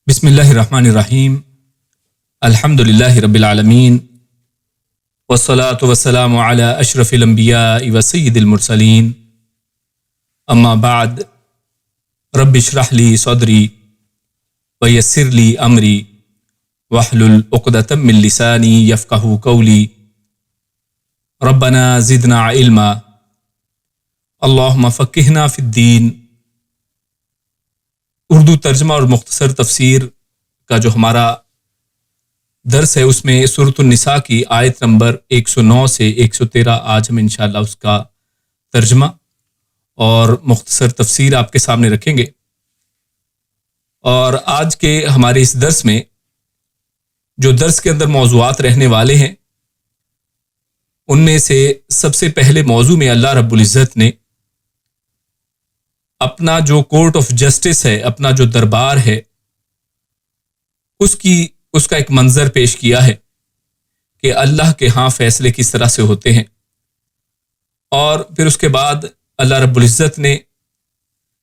بسم اللہ الرحمن الرحیم الحمدللہ رب العالمین والصلاة والسلام علی اشرف الانبیاء وسید المرسلین اما بعد رب اشرح لی صدری ویسر لی امری واحلل عقدۃ من لسانی یفقہوا قولی ربنا زدنا علما اللہم فقہنا فی الدین۔ اردو ترجمہ اور مختصر تفسیر کا جو ہمارا درس ہے اس میں سورۃ النساء کی آیت نمبر 109 سے 113 آج ہم انشاءاللہ اس کا ترجمہ اور مختصر تفسیر آپ کے سامنے رکھیں گے۔ اور آج کے ہمارے اس درس میں جو درس کے اندر موضوعات رہنے والے ہیں ان میں سے سب سے پہلے موضوع میں اللہ رب العزت نے اپنا جو کورٹ آف جسٹس ہے، اپنا جو دربار ہے، اس کا ایک منظر پیش کیا ہے کہ اللہ کے ہاں فیصلے کس طرح سے ہوتے ہیں۔ اور پھر اس کے بعد اللہ رب العزت نے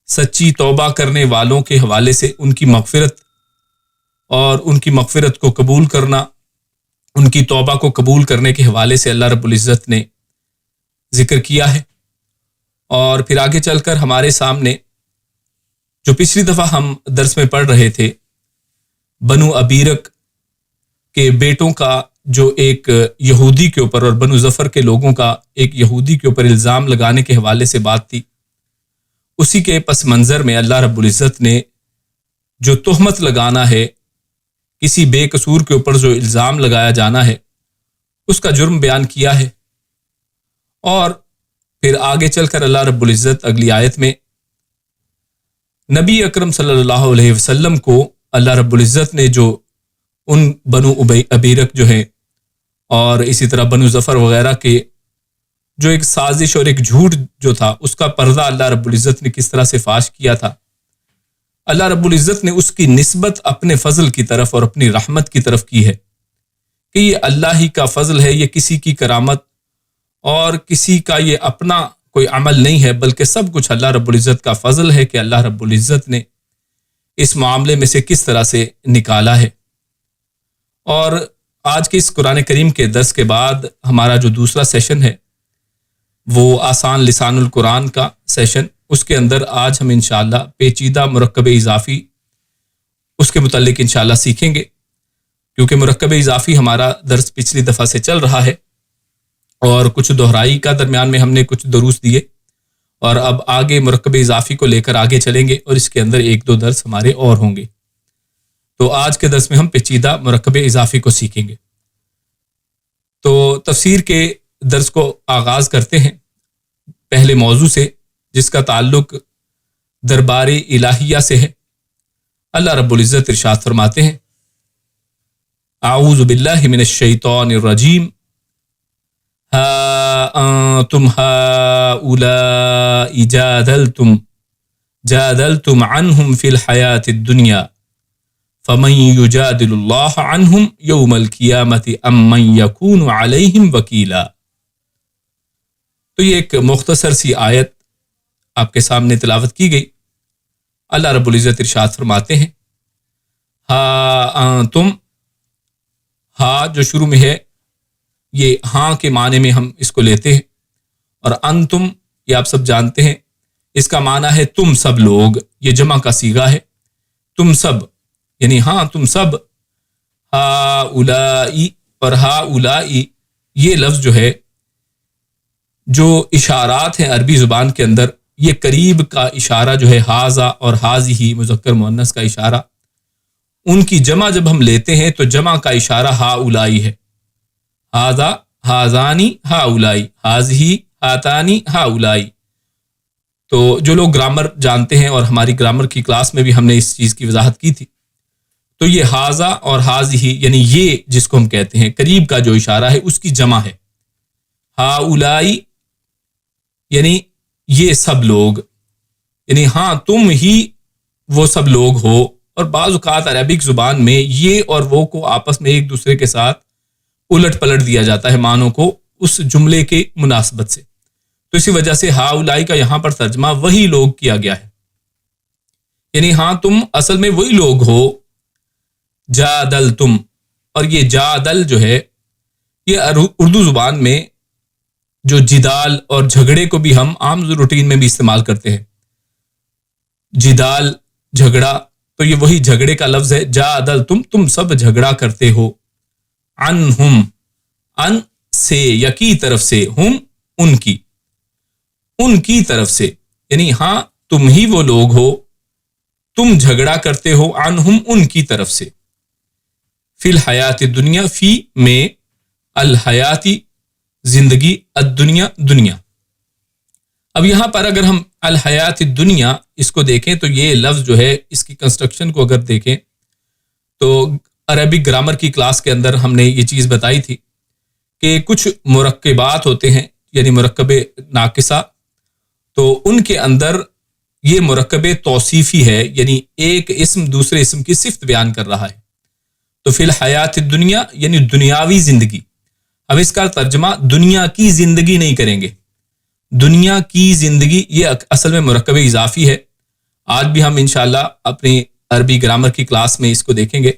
سچی توبہ کرنے والوں کے حوالے سے ان کی مغفرت اور ان کی مغفرت کو قبول کرنا، ان کی توبہ کو قبول کرنے کے حوالے سے اللہ رب العزت نے ذکر کیا ہے۔ اور پھر آگے چل کر ہمارے سامنے جو پچھلی دفعہ ہم درس میں پڑھ رہے تھے، بنو ابیرک کے بیٹوں کا جو ایک یہودی کے اوپر اور بنو ظفر کے لوگوں کا ایک یہودی کے اوپر الزام لگانے کے حوالے سے بات تھی، اسی کے پس منظر میں اللہ رب العزت نے جو تہمت لگانا ہے، کسی بے قصور کے اوپر جو الزام لگایا جانا ہے، اس کا جرم بیان کیا ہے۔ اور پھر آگے چل کر اللہ رب العزت اگلی آیت میں نبی اکرم صلی اللہ علیہ وسلم کو اللہ رب العزت نے جو ان بنو ابیرک جو ہیں اور اسی طرح بنو ظفر وغیرہ کے جو ایک سازش اور ایک جھوٹ جو تھا، اس کا پردہ اللہ رب العزت نے کس طرح سے فاش کیا تھا، اللہ رب العزت نے اس کی نسبت اپنے فضل کی طرف اور اپنی رحمت کی طرف کی ہے کہ یہ اللہ ہی کا فضل ہے، یہ کسی کی کرامت اور کسی کا یہ اپنا کوئی عمل نہیں ہے، بلکہ سب کچھ اللہ رب العزت کا فضل ہے کہ اللہ رب العزت نے اس معاملے میں سے کس طرح سے نکالا ہے۔ اور آج کے اس قرآن کریم کے درس کے بعد ہمارا جو دوسرا سیشن ہے وہ آسان لسان القرآن کا سیشن، اس کے اندر آج ہم انشاءاللہ پیچیدہ مرکب اضافی اس کے متعلق انشاءاللہ سیکھیں گے، کیونکہ مرکب اضافی ہمارا درس پچھلی دفعہ سے چل رہا ہے اور کچھ دہرائی کا درمیان میں ہم نے کچھ دروس دیے، اور اب آگے مرکب اضافی کو لے کر آگے چلیں گے اور اس کے اندر ایک دو درس ہمارے اور ہوں گے۔ تو آج کے درس میں ہم پیچیدہ مرکب اضافی کو سیکھیں گے۔ تو تفسیر کے درس کو آغاز کرتے ہیں پہلے موضوع سے، جس کا تعلق دربار الہیہ سے ہے۔ اللہ رب العزت ارشاد فرماتے ہیں، اعوذ باللہ من الشیطان الرجیم، ہا انتم ہؤلاء جادلتم عنہم فی الحیاۃ الدنیا فمن یجادل اللہ عنہم یوم القیامۃ ام من یکون علیہم وکیلا۔ تو یہ ایک مختصر سی آیت آپ کے سامنے تلاوت کی گئی۔ اللہ رب العزت ارشاد فرماتے ہیں، ہا انتم، ہا جو شروع میں ہے یہ ہاں کے معنی میں ہم اس کو لیتے ہیں، اور انتم یہ آپ سب جانتے ہیں اس کا معنی ہے تم سب لوگ، یہ جمع کا صیغہ ہے، تم سب یعنی ہاں تم سب۔ ہؤلاء اور ہؤلاء یہ لفظ جو ہے، جو اشارات ہیں عربی زبان کے اندر، یہ قریب کا اشارہ جو ہے ہاذا اور ہاذہ مذکر مؤنث کا اشارہ، ان کی جمع جب ہم لیتے ہیں تو جمع کا اشارہ ہؤلاء ہے، ہاذا ہاذانی ہؤلاء، ہاذہ ہاتانی ہؤلاء۔ تو جو لوگ گرامر جانتے ہیں، اور ہماری گرامر کی کلاس میں بھی ہم نے اس چیز کی وضاحت کی تھی، تو یہ ہاذا اور ہاذہ یعنی یہ جس کو ہم کہتے ہیں قریب کا جو اشارہ ہے اس کی جمع ہے، ہؤلاء یعنی یہ سب لوگ، یعنی ہاں تم ہی وہ سب لوگ ہو۔ اور بعض اوقات عربک زبان میں یہ اور وہ کو آپس میں ایک دوسرے کے ساتھ الٹ پلٹ دیا جاتا ہے معنوں کو اس جملے کے مناسبت سے، تو اسی وجہ سے ہؤلاء کا یہاں پر ترجمہ وہی لوگ کیا گیا ہے، یعنی ہاں تم اصل میں وہی لوگ ہو جادلتم، اور یہ جادل جو ہے یہ اردو زبان میں جو جدال اور جھگڑے کو بھی ہم عام روٹین میں بھی استعمال کرتے ہیں، جدال جھگڑا، تو یہ وہی جھگڑے کا لفظ ہے، جادلتم، تم سب جھگڑا کرتے ہو، عنہم، ان سے یا کی طرف سے، ہم ان کی طرف سے، یعنی ہاں تم ہی وہ لوگ ہو، تم جھگڑا کرتے ہو، عنہم، ان کی طرف سے، فی الحیات دنیا، فی میں، الحیاتی زندگی، الدنیا دنیا۔ اب یہاں پر اگر ہم الحیات دنیا اس کو دیکھیں تو یہ لفظ جو ہے اس کی کنسٹرکشن کو اگر دیکھیں تو عربک گرامر کی کلاس کے اندر ہم نے یہ چیز بتائی تھی کہ کچھ مرکبات ہوتے ہیں، یعنی مرکب ناقصہ، تو ان کے اندر یہ مرکب توصیفی ہے، یعنی ایک اسم دوسرے اسم کی صفت بیان کر رہا ہے، تو فی الحیات دنیا یعنی دنیاوی زندگی۔ اب اس کا ترجمہ دنیا کی زندگی نہیں کریں گے، دنیا کی زندگی یہ اصل میں مرکب اضافی ہے۔ آج بھی ہم انشاءاللہ اپنی عربی گرامر کی کلاس میں اس کو دیکھیں گے۔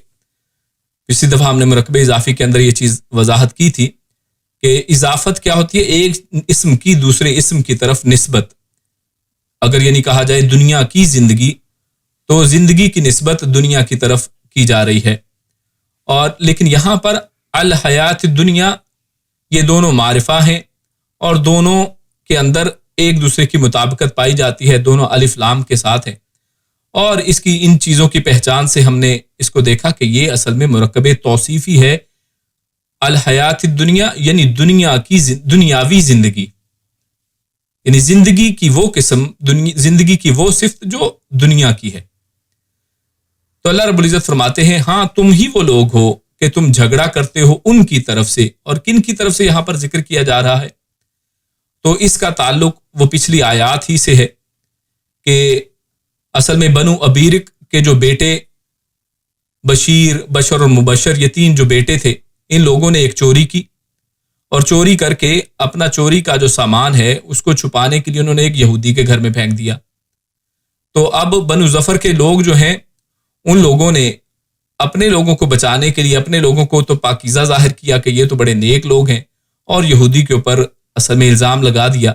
پچھلی دفعہ ہم نے مرکب اضافی کے اندر یہ چیز وضاحت کی تھی کہ اضافت کیا ہوتی ہے، ایک اسم کی دوسرے اسم کی طرف نسبت۔ اگر یعنی کہا جائے دنیا کی زندگی، تو زندگی کی نسبت دنیا کی طرف کی جا رہی ہے، اور لیکن یہاں پر الحیات دنیا یہ دونوں معرفہ ہیں اور دونوں کے اندر ایک دوسرے کی مطابقت پائی جاتی ہے، دونوں الف لام کے ساتھ ہیں، اور اس کی ان چیزوں کی پہچان سے ہم نے اس کو دیکھا کہ یہ اصل میں مرکب توصیفی ہے، الحیات الدنیا یعنی دنیا کی دنیاوی زندگی، یعنی زندگی کی وہ قسم، زندگی کی وہ صفت جو دنیا کی ہے۔ تو اللہ رب العزت فرماتے ہیں ہاں تم ہی وہ لوگ ہو کہ تم جھگڑا کرتے ہو ان کی طرف سے، اور کن کی طرف سے یہاں پر ذکر کیا جا رہا ہے، تو اس کا تعلق وہ پچھلی آیات ہی سے ہے کہ اصل میں بنو ابیرک کے جو بیٹے بشیر، بشر اور مبشر، یہ تین جو بیٹے تھے، ان لوگوں نے ایک چوری کی، اور چوری کر کے اپنا چوری کا جو سامان ہے اس کو چھپانے کے لیے انہوں نے ایک یہودی کے گھر میں پھینک دیا۔ تو اب بنو ظفر کے لوگ جو ہیں ان لوگوں نے اپنے لوگوں کو بچانے کے لیے اپنے لوگوں کو تو پاکیزہ ظاہر کیا کہ یہ تو بڑے نیک لوگ ہیں، اور یہودی کے اوپر اصل میں الزام لگا دیا۔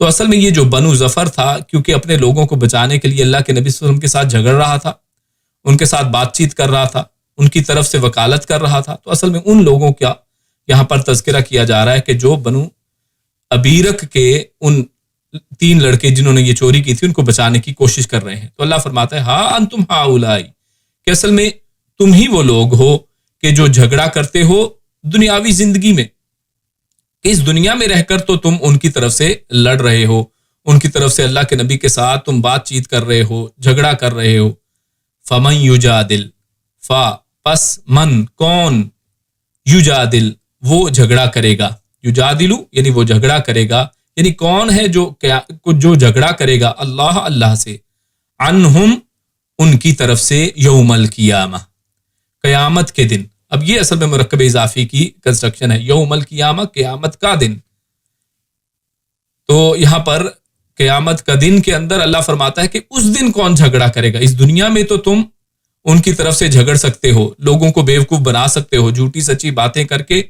تو اصل میں یہ جو بنو ظفر تھا، کیونکہ اپنے لوگوں کو بچانے کے لیے اللہ کے نبی صلی اللہ علیہ وسلم کے ساتھ جھگڑ رہا تھا، ان کے ساتھ بات چیت کر رہا تھا، ان کی طرف سے وکالت کر رہا تھا، تو اصل میں ان لوگوں کا یہاں پر تذکرہ کیا جا رہا ہے کہ جو بنو ابیرک کے ان تین لڑکے جنہوں نے یہ چوری کی تھی ان کو بچانے کی کوشش کر رہے ہیں۔ تو اللہ فرماتا ہے ہاں انتم ہاؤلائی، کہ اصل میں تم ہی وہ لوگ ہو کہ جو جھگڑا کرتے ہو دنیاوی زندگی میں، کہ اس دنیا میں رہ کر تو تم ان کی طرف سے لڑ رہے ہو، ان کی طرف سے اللہ کے نبی کے ساتھ تم بات چیت کر رہے ہو، جھگڑا کر رہے ہو۔ فمن یجادل، فا پس من کون، یجادل وہ جھگڑا کرے گا، یجادلو یعنی وہ جھگڑا کرے گا، یعنی کون ہے جو جھگڑا کرے گا اللہ سے، عنہم ان کی طرف سے، یوم القیامہ قیامت کے دن۔ اب یہ اصل میں مرکب اضافی کی کنسٹرکشن ہے، یوم القیامہ قیامت کا دن۔ تو یہاں پر قیامت کا دن کے اندر اللہ فرماتا ہے کہ اس دن کون جھگڑا کرے گا۔ اس دنیا میں تو تم ان کی طرف سے جھگڑ سکتے ہو، لوگوں کو بیوقوف بنا سکتے ہو، جھوٹی سچی باتیں کر کے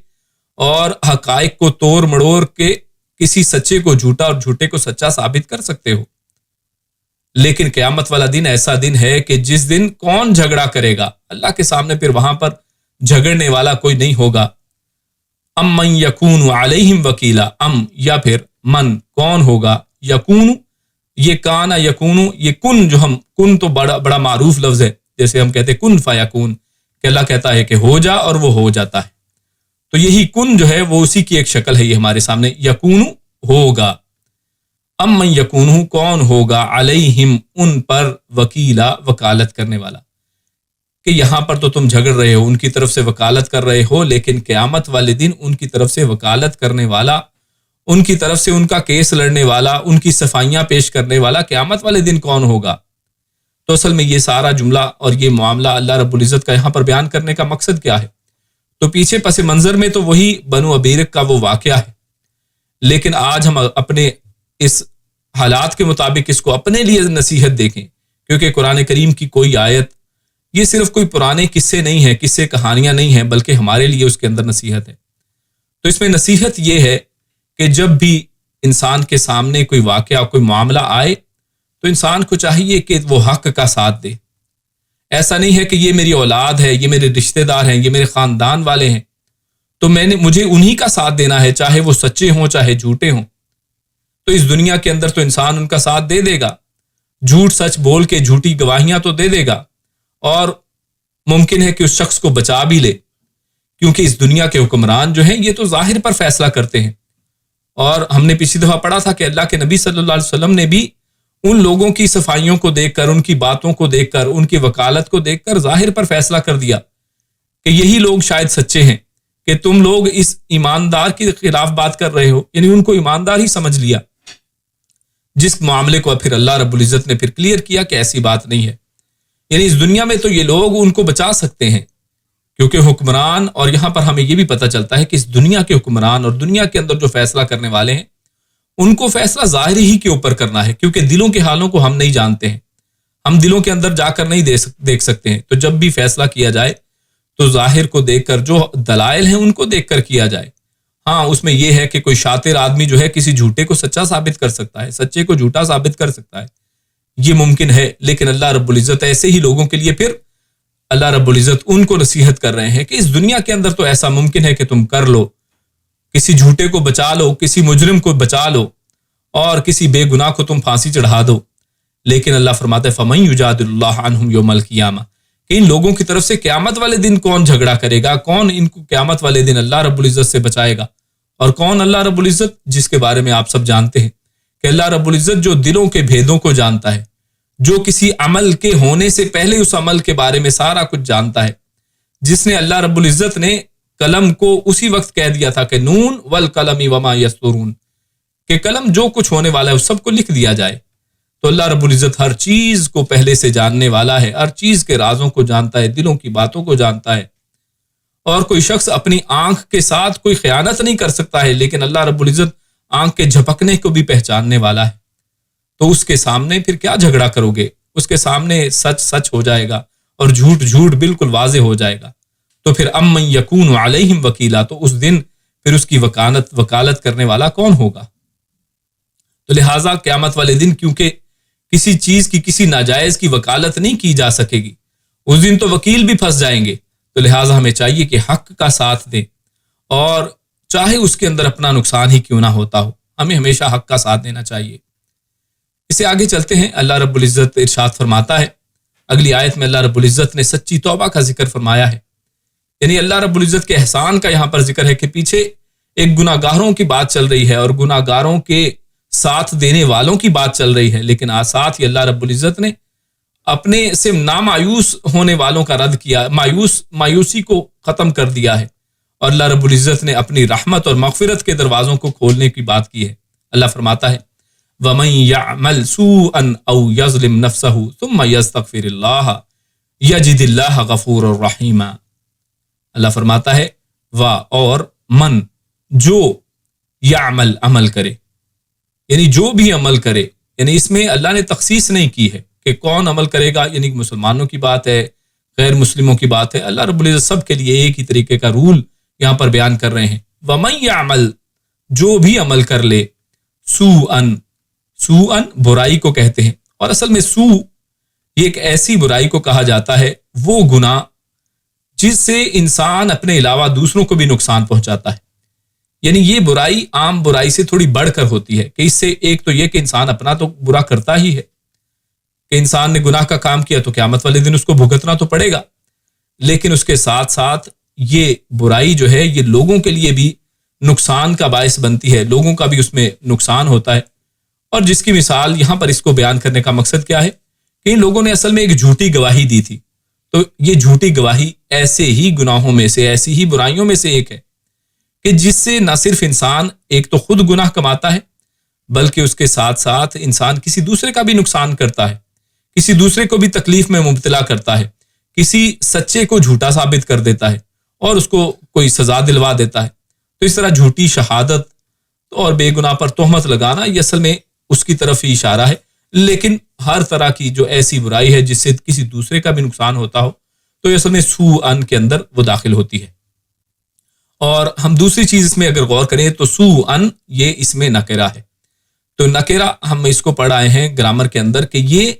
اور حقائق کو توڑ مڑوڑ کے کسی سچے کو جھوٹا اور جھوٹے کو سچا ثابت کر سکتے ہو، لیکن قیامت والا دن ایسا دن ہے کہ جس دن کون جھگڑا کرے گا اللہ کے سامنے، پھر وہاں پر جھگڑنے والا کوئی نہیں ہوگا۔ ام من یکون علیہم وکیلا، ام یا پھر من کون ہوگا، یکون یہ کانا یکون، یہ کن جو ہم کن تو بڑا معروف لفظ ہے، جیسے ہم کہتے کن فیکون، کہ اللہ کہتا ہے کہ ہو جا اور وہ ہو جاتا ہے، تو یہی کن جو ہے وہ اسی کی ایک شکل ہے، یہ ہمارے سامنے یکون ہوگا۔ ام من یکون کون ہوگا، علیہم ان پر، وکیلا وکالت کرنے والا، کہ یہاں پر تو تم جھگڑ رہے ہو، ان کی طرف سے وکالت کر رہے ہو، لیکن قیامت والے دن ان کی طرف سے وکالت کرنے والا، ان کی طرف سے ان کا کیس لڑنے والا، ان کی صفائیاں پیش کرنے والا قیامت والے دن کون ہوگا۔ تو اصل میں یہ سارا جملہ اور یہ معاملہ اللہ رب العزت کا یہاں پر بیان کرنے کا مقصد کیا ہے؟ تو پیچھے پس منظر میں تو وہی بنو ابیرک کا وہ واقعہ ہے، لیکن آج ہم اپنے اس حالات کے مطابق اس کو اپنے لیے نصیحت دیکھیں، کیونکہ قرآن کریم کی کوئی آیت یہ صرف کوئی پرانے قصے نہیں ہیں، قصے کہانیاں نہیں ہیں، بلکہ ہمارے لیے اس کے اندر نصیحت ہے۔ تو اس میں نصیحت یہ ہے کہ جب بھی انسان کے سامنے کوئی واقعہ، کوئی معاملہ آئے تو انسان کو چاہیے کہ وہ حق کا ساتھ دے۔ ایسا نہیں ہے کہ یہ میری اولاد ہے، یہ میرے رشتہ دار ہیں، یہ میرے خاندان والے ہیں، تو مجھے انہی کا ساتھ دینا ہے، چاہے وہ سچے ہوں چاہے جھوٹے ہوں۔ تو اس دنیا کے اندر تو انسان ان کا ساتھ دے دے گا، جھوٹ سچ بول کے جھوٹی گواہیاں تو دے دے گا، اور ممکن ہے کہ اس شخص کو بچا بھی لے، کیونکہ اس دنیا کے حکمران جو ہیں یہ تو ظاہر پر فیصلہ کرتے ہیں۔ اور ہم نے پچھلی دفعہ پڑھا تھا کہ اللہ کے نبی صلی اللہ علیہ وسلم نے بھی ان لوگوں کی صفائیوں کو دیکھ کر، ان کی باتوں کو دیکھ کر، ان کی وکالت کو دیکھ کر ظاہر پر فیصلہ کر دیا کہ یہی لوگ شاید سچے ہیں، کہ تم لوگ اس ایماندار کے خلاف بات کر رہے ہو، یعنی ان کو ایماندار ہی سمجھ لیا، جس معاملے کو پھر اللہ رب العزت نے پھر کلیئر کیا کہ ایسی بات نہیں ہے۔ یعنی اس دنیا میں تو یہ لوگ ان کو بچا سکتے ہیں، کیونکہ حکمران، اور یہاں پر ہمیں یہ بھی پتہ چلتا ہے کہ اس دنیا کے حکمران اور دنیا کے اندر جو فیصلہ کرنے والے ہیں ان کو فیصلہ ظاہر ہی کے اوپر کرنا ہے، کیونکہ دلوں کے حالوں کو ہم نہیں جانتے ہیں، ہم دلوں کے اندر جا کر نہیں دیکھ سکتے ہیں۔ تو جب بھی فیصلہ کیا جائے تو ظاہر کو دیکھ کر، جو دلائل ہیں ان کو دیکھ کر کیا جائے۔ ہاں، اس میں یہ ہے کہ کوئی شاطر آدمی جو ہے کسی جھوٹے کو سچا ثابت کر سکتا ہے، سچے کو جھوٹا ثابت کر سکتا ہے، یہ ممکن ہے، لیکن اللہ رب العزت ایسے ہی لوگوں کے لیے پھر اللہ رب العزت ان کو نصیحت کر رہے ہیں کہ اس دنیا کے اندر تو ایسا ممکن ہے کہ تم کر لو، کسی جھوٹے کو بچا لو، کسی مجرم کو بچا لو، اور کسی بے گناہ کو تم پھانسی چڑھا دو، لیکن اللہ فرماتا ہے فَمَن يُجَادِلُ اللَّهَ عَنْهُمْ يَوْمَ الْقِيَامَةِ، کہ ان لوگوں کی طرف سے قیامت والے دن کون جھگڑا کرے گا، کون ان کو قیامت والے دن اللہ رب العزت سے بچائے گا، اور کون اللہ رب العزت، جس کے بارے میں آپ سب جانتے ہیں کہ اللہ رب العزت جو دلوں کے بھیدوں کو جانتا ہے، جو کسی عمل کے ہونے سے پہلے اس عمل کے بارے میں سارا کچھ جانتا ہے، جس نے اللہ رب العزت نے قلم کو اسی وقت کہہ دیا تھا کہ نون والقلم وما یسطرون، کہ قلم جو کچھ ہونے والا ہے اس سب کو لکھ دیا جائے۔ تو اللہ رب العزت ہر چیز کو پہلے سے جاننے والا ہے، ہر چیز کے رازوں کو جانتا ہے، دلوں کی باتوں کو جانتا ہے، اور کوئی شخص اپنی آنکھ کے ساتھ کوئی خیانت نہیں کر سکتا ہے، لیکن اللہ رب العزت آنکھ کے جھپکنے کو بھی پہچاننے والا ہے۔ تو اس کے سامنے پھر کیا جھگڑا کرو گے؟ اس کے سامنے سچ سچ ہو جائے گا اور جھوٹ جھوٹ بالکل واضح ہو جائے گا۔ تو پھر امن یکون علیہم وکیلا، تو اس دن پھر اس کی وکالت کرنے والا کون ہوگا؟ تو لہٰذا قیامت والے دن کیونکہ کسی چیز کی، کسی ناجائز کی وکالت نہیں کی جا سکے گی، اس دن تو وکیل بھی پھنس جائیں گے، تو لہٰذا ہمیں چاہیے کہ حق کا ساتھ دیں، اور چاہے اس کے اندر اپنا نقصان ہی کیوں نہ ہوتا ہو، ہمیں ہمیشہ حق کا ساتھ دینا چاہیے۔ اسے آگے چلتے ہیں، اللہ رب العزت ارشاد فرماتا ہے، اگلی آیت میں اللہ رب العزت نے سچی توبہ کا ذکر فرمایا ہے، یعنی اللہ رب العزت کے احسان کا یہاں پر ذکر ہے کہ پیچھے ایک گناہ گاروں کی بات چل رہی ہے اور گناہ گاروں کے ساتھ دینے والوں کی بات چل رہی ہے، لیکن ساتھ ہی اللہ رب العزت نے اپنے سے نامایوس ہونے والوں کا رد کیا، مایوسی کو ختم کر دیا ہے، اور اللہ رب العزت نے اپنی رحمت اور مغفرت کے دروازوں کو کھولنے کی بات کی ہے۔ اللہ فرماتا ہے وَمَن يَعْمَلْ سُوءًا أَوْ يَظْلِمْ نَفْسَهُ ثُمَّ يَسْتَغْفِرِ اللَّهَ يَجِدِ اللَّهَ غَفُورًا رَحِيمًا۔ اللہ فرماتا ہے اور من، جو یعمل، عمل کرے، یعنی جو بھی عمل کرے، یعنی اس میں اللہ نے تخصیص نہیں کی ہے کہ کون عمل کرے گا، یعنی مسلمانوں کی بات ہے، غیر مسلموں کی بات ہے، اللہ رب العزت سب کے لیے ایک ہی طریقے کا رول یہاں پر بیان کر رہے ہیں۔ وَمَن يَعْمَلْ، جو بھی عمل کر لے، سوءً برائی کو کہتے ہیں، اور اصل میں سو یہ ایک ایسی برائی کو کہا جاتا ہے، وہ گناہ جس سے انسان اپنے علاوہ دوسروں کو بھی نقصان پہنچاتا ہے، یعنی یہ برائی عام برائی سے تھوڑی بڑھ کر ہوتی ہے، کہ اس سے ایک تو یہ کہ انسان اپنا تو برا کرتا ہی ہے، کہ انسان نے گناہ کا کام کیا تو قیامت والے دن اس کو بھگتنا تو پڑے گا، لیکن اس کے ساتھ ساتھ یہ برائی جو ہے یہ لوگوں کے لیے بھی نقصان کا باعث بنتی ہے، لوگوں کا بھی اس میں نقصان ہوتا ہے، اور جس کی مثال یہاں پر اس کو بیان کرنے کا مقصد کیا ہے کہ ان لوگوں نے اصل میں ایک جھوٹی گواہی دی تھی، تو یہ جھوٹی گواہی ایسے ہی گناہوں میں سے، ایسی ہی برائیوں میں سے ایک ہے کہ جس سے نہ صرف انسان ایک تو خود گناہ کماتا ہے، بلکہ اس کے ساتھ ساتھ انسان کسی دوسرے کا بھی نقصان کرتا ہے، کسی دوسرے کو بھی تکلیف میں مبتلا کرتا ہے، کسی سچے کو جھوٹا ثابت کر دیتا ہے اور اس کو کوئی سزا دلوا دیتا ہے۔ تو اس طرح جھوٹی شہادت اور بے گناہ پر تہمت لگانا یہ اصل میں اس کی طرف ہی اشارہ ہے، لیکن ہر طرح کی جو ایسی برائی ہے جس سے کسی دوسرے کا بھی نقصان ہوتا ہو، تو یہ اصل میں سو ان کے اندر وہ داخل ہوتی ہے. اور ہم دوسری چیز اس میں اگر غور کریں تو سو ان یہ اس میں نکرہ ہے. تو نکرہ ہم اس کو پڑھ آئے ہیں گرامر کے اندر کہ یہ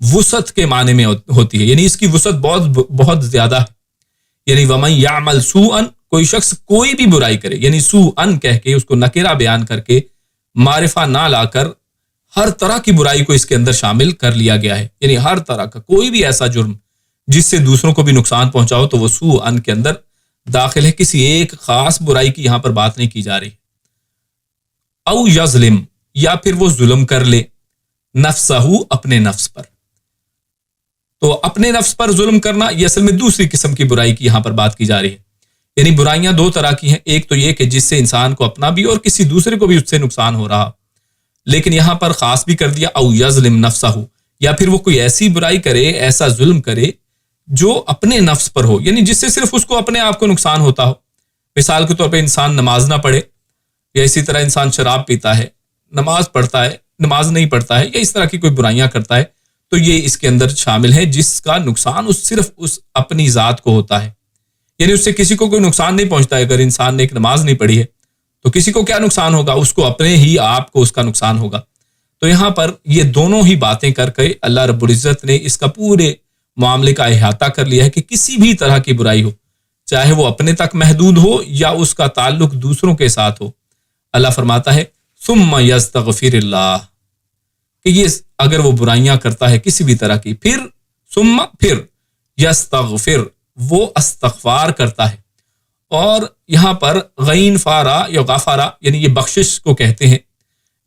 وسعت کے معنی میں ہوتی ہے، یعنی اس کی وسعت بہت زیادہ ہے. یعنی ومن یعمل سوءا، کوئی شخص کوئی بھی برائی کرے، یعنی سوءا کہہ کے اس کو نکرہ بیان کر کے معرفہ نہ لا کر ہر طرح کی برائی کو اس کے اندر شامل کر لیا گیا ہے. یعنی ہر طرح کا کوئی بھی ایسا جرم جس سے دوسروں کو بھی نقصان پہنچاؤ تو وہ سوءا کے اندر داخل ہے. کسی ایک خاص برائی کی یہاں پر بات نہیں کی جا رہی. او یظلم، یا پھر وہ ظلم کر لے، نفسہ، اپنے نفس پر. تو اپنے نفس پر ظلم کرنا یہ اصل میں دوسری قسم کی برائی کی یہاں پر بات کی جا رہی ہے. یعنی برائیاں دو طرح کی ہیں، ایک تو یہ کہ جس سے انسان کو اپنا بھی اور کسی دوسرے کو بھی اس سے نقصان ہو رہا، لیکن یہاں پر خاص بھی کر دیا او یظلم نفسہ، یا پھر وہ کوئی ایسی برائی کرے، ایسا ظلم کرے جو اپنے نفس پر ہو، یعنی جس سے صرف اس کو اپنے آپ کو نقصان ہوتا ہو. مثال کے طور پہ انسان نماز نہ پڑھے، یا اسی طرح انسان شراب پیتا ہے، نماز پڑھتا ہے، نماز نہیں پڑھتا ہے، یا اس طرح کی کوئی برائیاں کرتا ہے، تو یہ اس کے اندر شامل ہے جس کا نقصان صرف اس اپنی ذات کو ہوتا ہے. یعنی اس سے کسی کو کوئی نقصان نہیں پہنچتا ہے. اگر انسان نے ایک نماز نہیں پڑھی ہے تو کسی کو کیا نقصان ہوگا؟ اس کو اپنے ہی آپ کو اس کا نقصان ہوگا. تو یہاں پر یہ دونوں ہی باتیں کر کے اللہ رب العزت نے اس کا پورے معاملے کا احاطہ کر لیا ہے کہ کسی بھی طرح کی برائی ہو، چاہے وہ اپنے تک محدود ہو یا اس کا تعلق دوسروں کے ساتھ ہو. اللہ فرماتا ہے ثم یستغفر اللہ، کہ یہ اگر وہ برائیاں کرتا ہے کسی بھی طرح کی، پھر یستغفر، وہ استغفار کرتا ہے. اور یہاں پر غین فارا یا غفارا، یعنی یہ بخشش کو کہتے ہیں،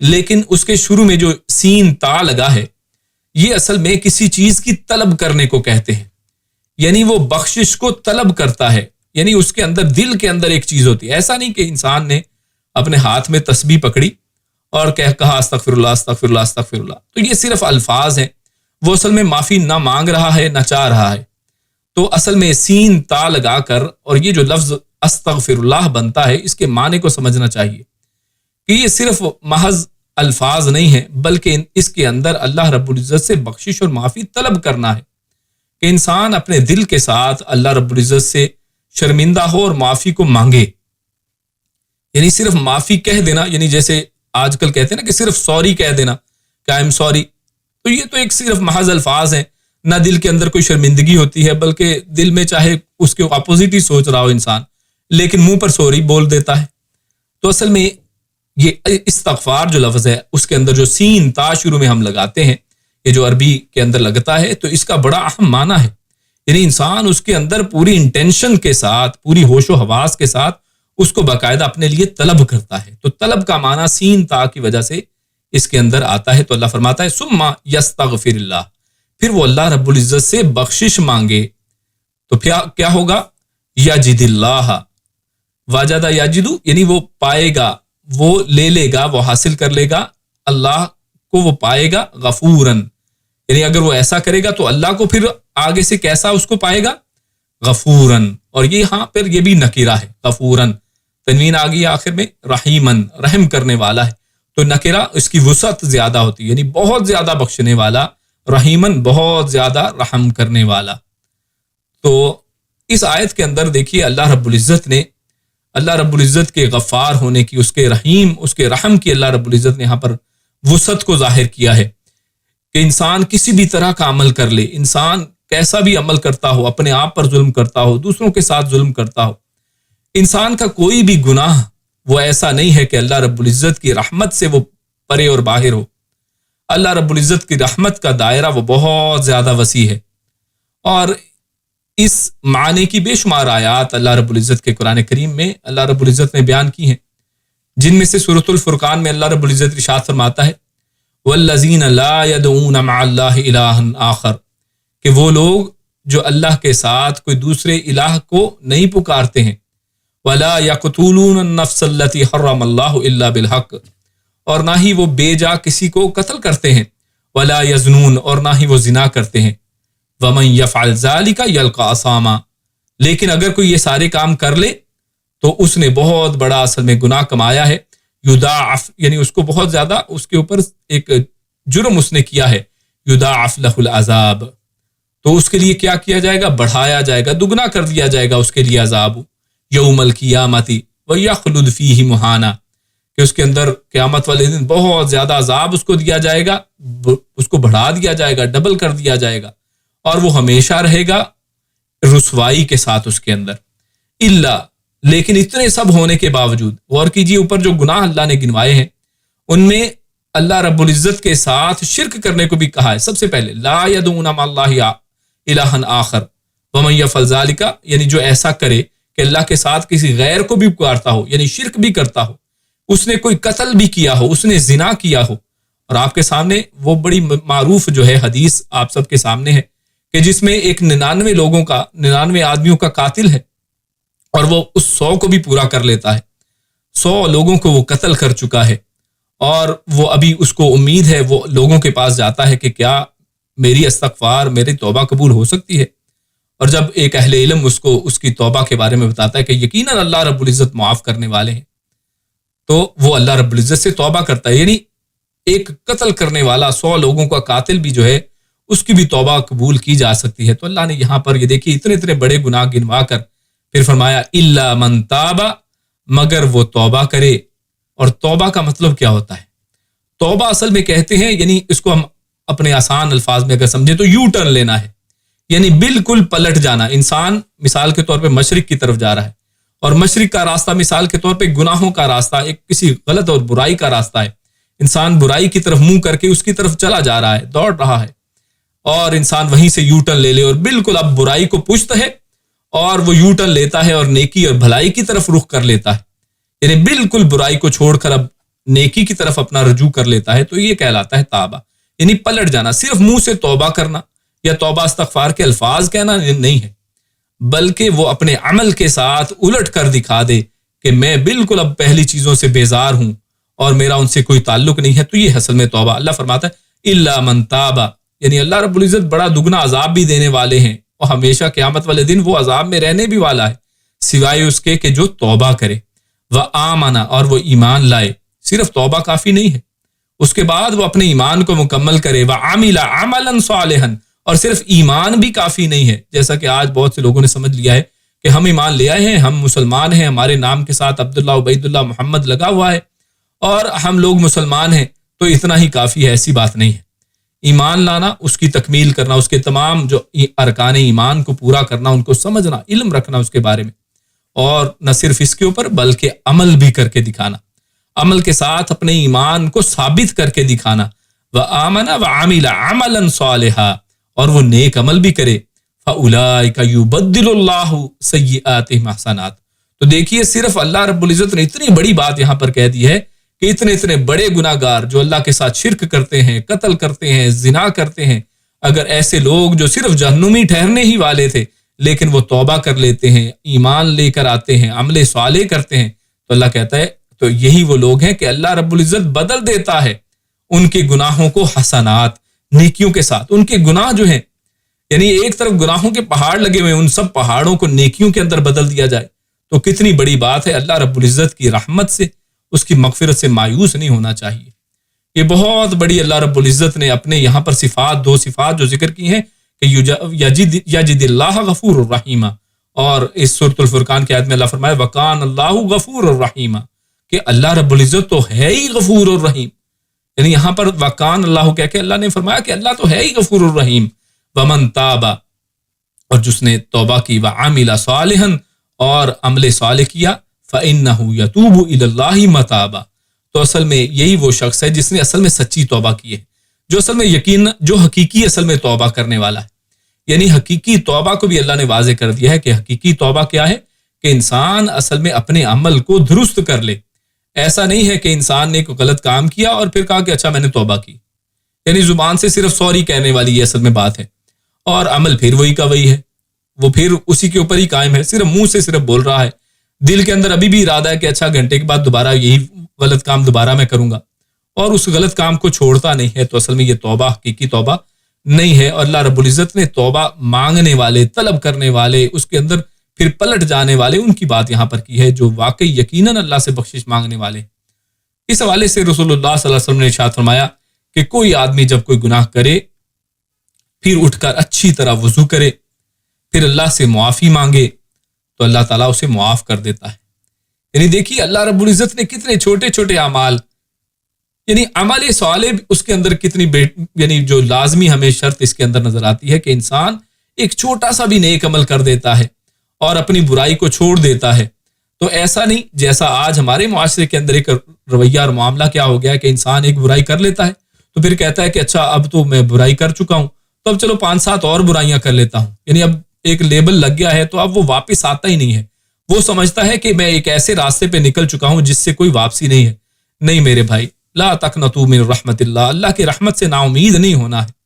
لیکن اس کے شروع میں جو سین تا لگا ہے یہ اصل میں کسی چیز کی طلب کرنے کو کہتے ہیں. یعنی وہ بخشش کو طلب کرتا ہے، یعنی اس کے اندر دل کے اندر ایک چیز ہوتی ہے. ایسا نہیں کہ انسان نے اپنے ہاتھ میں تسبیح پکڑی اور کہا استغفر اللہ استغفر اللہ استغفر اللہ، تو یہ صرف الفاظ ہیں، وہ اصل میں معافی نہ مانگ رہا ہے نہ چاہ رہا ہے. تو اصل میں سین تا لگا کر اور یہ جو لفظ استغفر اللہ بنتا ہے اس کے معنی کو سمجھنا چاہیے کہ یہ صرف محض الفاظ نہیں ہیں، بلکہ اس کے اندر اللہ رب العزت سے بخشش اور معافی طلب کرنا ہے کہ انسان اپنے دل کے ساتھ اللہ رب العزت سے شرمندہ ہو اور معافی کو مانگے. یعنی صرف معافی کہہ دینا، یعنی جیسے آج کل کہتے ہیں نا کہ صرف سوری کہہ دینا کہ آئی ایم سوری، تو یہ تو ایک صرف محض الفاظ ہیں، نہ دل کے اندر کوئی شرمندگی ہوتی ہے، بلکہ دل میں چاہے اس کے اپوزٹ ہی سوچ رہا ہو انسان، لیکن منہ پر سوری بول دیتا ہے. تو اصل میں یہ استغفار جو لفظ ہے اس کے اندر جو سین تا شروع میں ہم لگاتے ہیں، یہ جو عربی کے اندر لگتا ہے، تو اس کا بڑا اہم معنی ہے. یعنی انسان اس کے اندر پوری انٹینشن کے ساتھ، پوری ہوش و حواس کے ساتھ اس کو باقاعدہ اپنے لیے طلب کرتا ہے. تو طلب کا معنی سین تا کی وجہ سے اس کے اندر آتا ہے. تو اللہ فرماتا ہے ثم یستغفر اللہ، پھر وہ اللہ رب العزت سے بخشش مانگے تو کیا ہوگا؟ یجد اللہ، واجدہ یجدو، یعنی وہ پائے گا، وہ لے لے گا، وہ حاصل کر لے گا، اللہ کو وہ پائے گا غفوراً. یعنی اگر وہ ایسا کرے گا تو اللہ کو پھر آگے سے کیسا اس کو پائے گا؟ غفوراً. اور یہ ہاں پھر یہ بھی نکرہ ہے، غفوراً، تنوین آ گئی آخر میں، رحیماً، رحم کرنے والا ہے. تو نکرہ اس کی وسعت زیادہ ہوتی ہے، یعنی بہت زیادہ بخشنے والا، رحیماً، بہت زیادہ رحم کرنے والا. تو اس آیت کے اندر دیکھیے اللہ رب العزت نے، اللہ رب العزت کے غفار ہونے کی، اس کے رحیم، اس کے رحم کی اللہ رب العزت نے یہاں پر وسعت کو ظاہر کیا ہے کہ انسان کسی بھی طرح کا عمل کر لے، انسان کیسا بھی عمل کرتا ہو، اپنے آپ پر ظلم کرتا ہو، دوسروں کے ساتھ ظلم کرتا ہو، انسان کا کوئی بھی گناہ وہ ایسا نہیں ہے کہ اللہ رب العزت کی رحمت سے وہ پرے اور باہر ہو. اللہ رب العزت کی رحمت کا دائرہ وہ بہت زیادہ وسیع ہے. اور اس معنی کی بے شمار آیات اللہ رب العزت کے قرآن کریم میں اللہ رب العزت نے بیان کی ہیں، جن میں سے سورۃ الفرقان میں اللہ رب العزت ارشاد فرماتا ہے والذین لا يدعون مع اللہ الہا آخر، کہ وہ لوگ جو اللہ کے ساتھ کوئی دوسرے الہ کو نہیں پکارتے ہیں، ولا یقتلون النفس التي حرم اللہ الا بالحق، اور نہ ہی وہ بے جا کسی کو قتل کرتے ہیں، ولا یزنون، اور نہ ہی وہ زنا کرتے ہیں، ومن یفعل ذلک یلقى اثاما، لیکن اگر کوئی یہ سارے کام کر لے تو اس نے بہت بڑا اصل میں گناہ کمایا ہے. یضاعف، یعنی اس کو بہت زیادہ اس کے اوپر ایک جرم اس نے کیا ہے، یضاعف له العذاب، تو اس کے لیے کیا کیا جائے گا؟ بڑھایا جائے گا، دگنا کر دیا جائے گا اس کے لیے عذاب یوم القیامت ویخلد فیہ مہانا، کہ اس کے اندر قیامت والے دن بہت زیادہ عذاب اس کو دیا جائے گا، اس کو بڑھا دیا جائے گا، ڈبل کر دیا جائے گا، اور وہ ہمیشہ رہے گا رسوائی کے ساتھ اس کے اندر۔ اللہ، لیکن اتنے سب ہونے کے باوجود غور کیجیے، اوپر جو گناہ اللہ نے گنوائے ہیں ان میں اللہ رب العزت کے ساتھ شرک کرنے کو بھی کہا ہے۔ سب سے پہلے لا یدعون مع اللہ الہا آخر ومن یفعل ذلک، یعنی جو ایسا کرے کہ اللہ کے ساتھ کسی غیر کو بھی پکارتا ہو، یعنی شرک بھی کرتا ہو، اس نے کوئی قتل بھی کیا ہو، اس نے زنا کیا ہو۔ اور آپ کے سامنے وہ بڑی معروف جو ہے حدیث آپ سب کے سامنے ہے کہ جس میں ایک 99 آدمیوں کا قاتل ہے، اور وہ اس 100 کو بھی پورا کر لیتا ہے، 100 لوگوں کو وہ قتل کر چکا ہے، اور وہ ابھی اس کو امید ہے، وہ لوگوں کے پاس جاتا ہے کہ کیا میری استغفار، میری توبہ قبول ہو سکتی ہے؟ اور جب ایک اہل علم اس کو اس کی توبہ کے بارے میں بتاتا ہے کہ یقیناً اللہ رب العزت معاف کرنے والے ہیں، تو وہ اللہ رب العزت سے توبہ کرتا ہے۔ یعنی ایک قتل کرنے والا 100 لوگوں کا قاتل بھی جو ہے اس کی بھی توبہ قبول کی جا سکتی ہے۔ تو اللہ نے یہاں پر یہ دیکھیے اتنے بڑے گناہ گنوا کر پھر فرمایا الا من تاب، مگر وہ توبہ کرے۔ اور توبہ کا مطلب کیا ہوتا ہے؟ توبہ اصل میں کہتے ہیں، یعنی اس کو ہم اپنے آسان الفاظ میں اگر سمجھیں تو یو ٹرن لینا ہے، یعنی بالکل پلٹ جانا۔ انسان مثال کے طور پہ مشرق کی طرف جا رہا ہے، اور مشرق کا راستہ مثال کے طور پہ گناہوں کا راستہ، ایک کسی غلط اور برائی کا راستہ ہے۔ انسان برائی کی طرف منہ کر کے اس کی طرف چلا جا رہا ہے، دوڑ رہا ہے، اور انسان وہیں سے یو ٹرن لے لے اور بالکل اب برائی کو پشت ہے، اور وہ یو ٹرن لیتا ہے اور نیکی اور بھلائی کی طرف رخ کر لیتا ہے، یعنی بالکل برائی کو چھوڑ کر اب نیکی کی طرف اپنا رجوع کر لیتا ہے، تو یہ کہلاتا ہے توبہ، یعنی پلٹ جانا۔ صرف منہ سے توبہ کرنا یا توبہ استغفار کے الفاظ کہنا نہیں ہے، بلکہ وہ اپنے عمل کے ساتھ الٹ کر دکھا دے کہ میں بالکل اب پہلی چیزوں سے بیزار ہوں اور میرا ان سے کوئی تعلق نہیں ہے۔ تو یہ اصل میں توبہ۔ اللہ فرماتا ہے الا من تاب، یعنی اللہ رب العزت بڑا دگنا عذاب بھی دینے والے ہیں، اور ہمیشہ قیامت والے دن وہ عذاب میں رہنے بھی والا ہے، سوائے اس کے کہ جو توبہ کرے، وآمن، اور وہ ایمان لائے۔ صرف توبہ کافی نہیں ہے، اس کے بعد وہ اپنے ایمان کو مکمل کرے، وعمل عملا صالحا، اور صرف ایمان بھی کافی نہیں ہے، جیسا کہ آج بہت سے لوگوں نے سمجھ لیا ہے کہ ہم ایمان لے آئے ہیں، ہم مسلمان ہیں، ہمارے نام کے ساتھ عبداللہ، عبید اللہ، محمد لگا ہوا ہے اور ہم لوگ مسلمان ہیں، تو اتنا ہی کافی ہے۔ ایسی بات نہیں ہے۔ ایمان لانا، اس کی تکمیل کرنا، اس کے تمام جو ارکان ایمان کو پورا کرنا، ان کو سمجھنا، علم رکھنا اس کے بارے میں، اور نہ صرف اس کے اوپر بلکہ عمل بھی کر کے دکھانا، عمل کے ساتھ اپنے ایمان کو ثابت کر کے دکھانا، وآمن وعمل عملا صالحا، اور وہ نیک عمل بھی کرے، فَأُولَئِكَ يُبَدِّلُ اللَّهُ سَيِّئَاتِهِمْ حَسَنَاتٍ۔ تو دیکھیے صرف اللہ رب العزت نے اتنی بڑی بات یہاں پر کہہ دی ہے کہ اتنے بڑے گناہ گار جو اللہ کے ساتھ شرک کرتے ہیں، قتل کرتے ہیں، زنا کرتے ہیں، اگر ایسے لوگ جو صرف جہنمی ٹھہرنے ہی والے تھے لیکن وہ توبہ کر لیتے ہیں، ایمان لے کر آتے ہیں، عمل صالح کرتے ہیں، تو اللہ کہتا ہے تو یہی وہ لوگ ہیں کہ اللہ رب العزت بدل دیتا ہے ان کے گناہوں کو حسنات، نیکیوں کے ساتھ۔ ان کے گناہ جو ہیں، یعنی ایک طرف گناہوں کے پہاڑ لگے ہوئے، ان سب پہاڑوں کو نیکیوں کے اندر بدل دیا جائے، تو کتنی بڑی بات ہے۔ اللہ رب العزت کی رحمت سے، اس کی مغفرت سے مایوس نہیں ہونا چاہیے۔ یہ بہت بڑی اللہ رب العزت نے اپنے یہاں پر صفات، 2 صفات جو ذکر کی ہیں کہ یجد اللہ غفور الرحیم، اور اس سورۃ الفرقان کی آیت میں اللہ فرمایا وکان اللہ غفور الرحیم، کہ اللہ رب العزت تو ہے ہی غفور الرحیم، یعنی یہاں پر وکان اللہ کہہ کے اللہ نے فرمایا کہ اللہ تو ہے ہی غفور الرحیم۔ ومن تاب، اور جس نے توبہ کی، وعمل صالحا، اور عمل صالح کیا، فإنہ یتوب الی اللہ متابا، تو اصل میں یہی وہ شخص ہے جس نے اصل میں سچی توبہ کی ہے، جو اصل میں جو حقیقی اصل میں توبہ کرنے والا ہے۔ یعنی حقیقی توبہ کو بھی اللہ نے واضح کر دیا ہے کہ حقیقی توبہ کیا ہے، کہ انسان اصل میں اپنے عمل کو درست کر لے۔ ایسا نہیں ہے کہ انسان نے کوئی غلط کام کیا اور پھر کہا کہ اچھا میں نے توبہ کی، یعنی زبان سے صرف سوری کہنے والی یہ اصل میں بات ہے، اور عمل پھر وہی کا وہی ہے، وہ پھر اسی کے اوپر ہی قائم ہے، صرف منہ سے صرف بول رہا ہے، دل کے اندر ابھی بھی ارادہ ہے کہ اچھا گھنٹے کے بعد دوبارہ یہی غلط کام دوبارہ میں کروں گا، اور اس غلط کام کو چھوڑتا نہیں ہے، تو اصل میں یہ توبہ حقیقی توبہ نہیں ہے۔ اور اللہ رب العزت نے توبہ مانگنے والے، طلب کرنے والے، اس کے اندر پھر پلٹ جانے والے، ان کی بات یہاں پر کی ہے جو واقعی یقیناً اللہ سے بخشش مانگنے والے۔ اس حوالے سے رسول اللہ صلی اللہ علیہ وسلم نے ارشاد فرمایا کہ کوئی آدمی جب کوئی گناہ کرے پھر اٹھ کر اچھی طرح وضو کرے، پھر اللہ سے معافی مانگے تو اللہ تعالیٰ اسے معاف کر دیتا ہے۔ یعنی دیکھیے اللہ رب العزت نے کتنے چھوٹے چھوٹے اعمال، یعنی عمل صالح اس کے اندر کتنی یعنی جو لازمی ہمیں شرط اس کے اندر نظر آتی ہے کہ انسان ایک چھوٹا سا بھی نیک عمل کر دیتا ہے اور اپنی برائی کو چھوڑ دیتا ہے۔ تو ایسا نہیں جیسا آج ہمارے معاشرے کے اندر ایک رویہ اور معاملہ کیا ہو گیا ہے کہ انسان ایک برائی کر لیتا ہے تو پھر کہتا ہے کہ اچھا اب تو میں برائی کر چکا ہوں تو اب چلو 5-7 اور برائیاں کر لیتا ہوں، یعنی اب ایک لیبل لگ گیا ہے تو اب وہ واپس آتا ہی نہیں ہے۔ وہ سمجھتا ہے کہ میں ایک ایسے راستے پہ نکل چکا ہوں جس سے کوئی واپسی نہیں ہے۔ نہیں میرے بھائی، لا تقنطوا من رحمت اللہ، اللہ کی رحمت سے نا امید نہیں ہونا ہے۔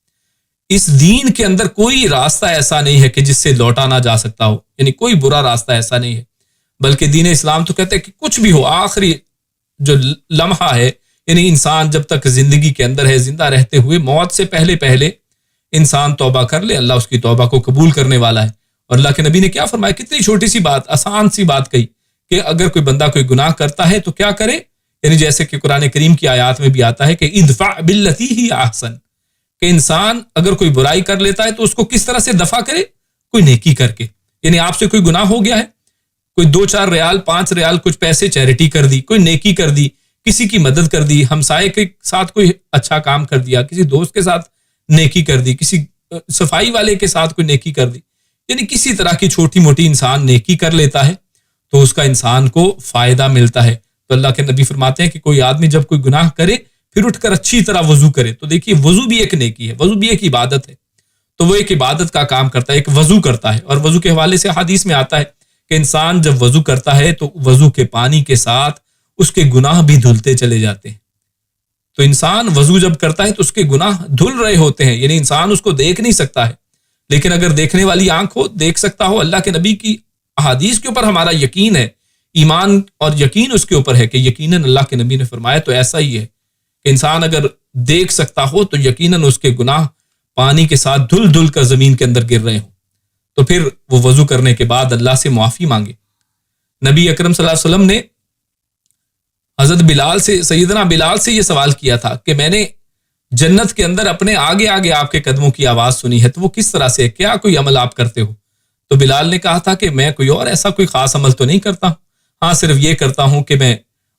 اس دین کے اندر کوئی راستہ ایسا نہیں ہے کہ جس سے لوٹا نہ جا سکتا ہو، یعنی کوئی برا راستہ ایسا نہیں ہے، بلکہ دین اسلام تو کہتے ہیں کہ کچھ بھی ہو، آخری جو لمحہ ہے، یعنی انسان جب تک زندگی کے اندر ہے، زندہ رہتے ہوئے موت سے پہلے پہلے انسان توبہ کر لے، اللہ اس کی توبہ کو قبول کرنے والا ہے۔ اور اللہ کے نبی نے کیا فرمایا، کتنی چھوٹی سی بات، آسان سی بات کہی کہ اگر کوئی بندہ کوئی گناہ کرتا ہے تو کیا کرے، یعنی جیسے کہ قرآن کریم کی آیات میں بھی آتا ہے کہ ادفع باللتی ہی احسن، کہ انسان اگر کوئی برائی کر لیتا ہے تو اس کو کس طرح سے دفع کرے، کوئی نیکی کر کے۔ یعنی آپ سے کوئی گناہ ہو گیا ہے، کوئی 2-4 ریال 5 ریال کچھ پیسے چیریٹی کر دی، کوئی نیکی کر دی، کسی کی مدد کر دی، ہمسائے کے ساتھ کوئی اچھا کام کر دیا، کسی دوست کے ساتھ نیکی کر دی، کسی صفائی والے کے ساتھ کوئی نیکی کر دی، یعنی کسی طرح کی چھوٹی موٹی انسان نیکی کر لیتا ہے تو اس کا انسان کو فائدہ ملتا ہے۔ تو اللہ کے نبی فرماتے ہیں کہ کوئی آدمی جب کوئی گناہ کرے پھر اٹھ کر اچھی طرح وضو کرے، تو دیکھیے وضو بھی ایک نیکی ہے، وضو بھی ایک عبادت ہے، تو وہ ایک عبادت کا کام کرتا ہے، ایک وضو کرتا ہے۔ اور وضو کے حوالے سے حدیث میں آتا ہے کہ انسان جب وضو کرتا ہے تو وضو کے پانی کے ساتھ اس کے گناہ بھی دھلتے چلے جاتے ہیں۔ تو انسان وضو جب کرتا ہے تو اس کے گناہ دھل رہے ہوتے ہیں، یعنی انسان اس کو دیکھ نہیں سکتا ہے، لیکن اگر دیکھنے والی آنکھ ہو، دیکھ سکتا ہو۔ اللہ کے نبی کی احادیث کے اوپر ہمارا یقین ہے، ایمان اور یقین اس کے اوپر ہے کہ یقیناً اللہ کے نبی نے فرمایا تو ایسا ہی ہے کہ انسان اگر دیکھ سکتا ہو تو یقیناً اس کے گناہ پانی کے ساتھ دھل دھل کر زمین کے اندر گر رہے ہوں، تو پھر وہ وضو کرنے کے بعد اللہ سے معافی مانگے۔ نبی اکرم صلی اللہ علیہ وسلم نے حضرت بلال سے، سیدنا بلال سے یہ سوال کیا تھا کہ میں نے جنت کے اندر اپنے آگے آگے آپ کے قدموں کی آواز سنی ہے، تو وہ کس طرح سے، کیا کوئی عمل آپ کرتے ہو؟ تو بلال نے کہا تھا کہ میں کوئی اور ایسا کوئی خاص عمل تو نہیں کرتا، ہاں صرف یہ کرتا ہوں کہ میں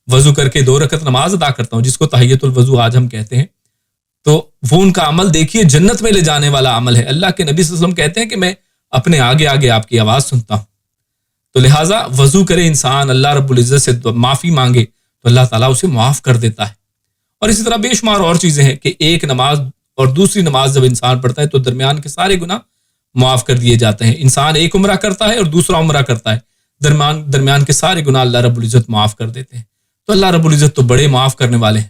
وضو کر کے 2 رکعت نماز ادا کرتا ہوں، جس کو تحیۃ الوضو آج ہم کہتے ہیں۔ تو وہ ان کا عمل دیکھیے جنت میں لے جانے والا عمل ہے۔ اللہ کے نبی صلی اللہ علیہ وسلم کہتے ہیں کہ میں اپنے آگے آگے آپ کی آواز سنتا ہوں۔ تو لہٰذا وضو کرے انسان، اللہ رب العزت سے معافی مانگے تو اللہ تعالیٰ اسے معاف کر دیتا ہے۔ اور اسی طرح بے شمار اور چیزیں ہیں کہ ایک نماز اور دوسری نماز جب انسان پڑھتا ہے تو درمیان کے سارے گناہ معاف کر دیے جاتے ہیں۔ انسان ایک عمرہ کرتا ہے اور دوسرا عمرہ کرتا ہے، درمیان کے سارے گناہ اللہ رب العزت معاف کر دیتے ہیں۔ تو اللہ رب العزت تو بڑے معاف کرنے والے ہیں۔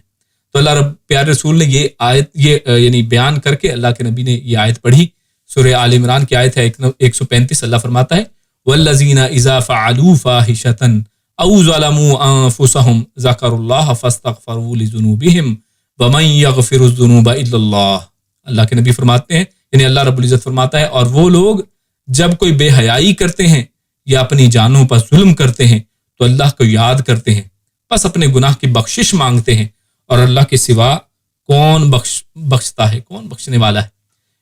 تو اللہ رب پیارے رسول نے یہ آیت یعنی بیان کر کے اللہ کے نبی نے یہ آیت پڑھی، سورہ آل عمران کی آیت ہے 135۔ اللہ فرماتا ہے والذین اذا فعلوا فاحشۃ او ظلموا انفسهم ذکروا اللہ فاستغفروا لذنوبهم ومن یغفر الذنوب الا اللہ۔ اللہ کے نبی فرماتے ہیں، یعنی اللہ رب العزت فرماتا ہے، اور وہ لوگ جب کوئی بے حیائی کرتے ہیں یا اپنی جانوں پر ظلم کرتے ہیں تو اللہ کو یاد کرتے ہیں، بس اپنے گناہ کی بخشش مانگتے ہیں، اور اللہ کے سوا کون بخشتا ہے، کون بخشنے والا ہے۔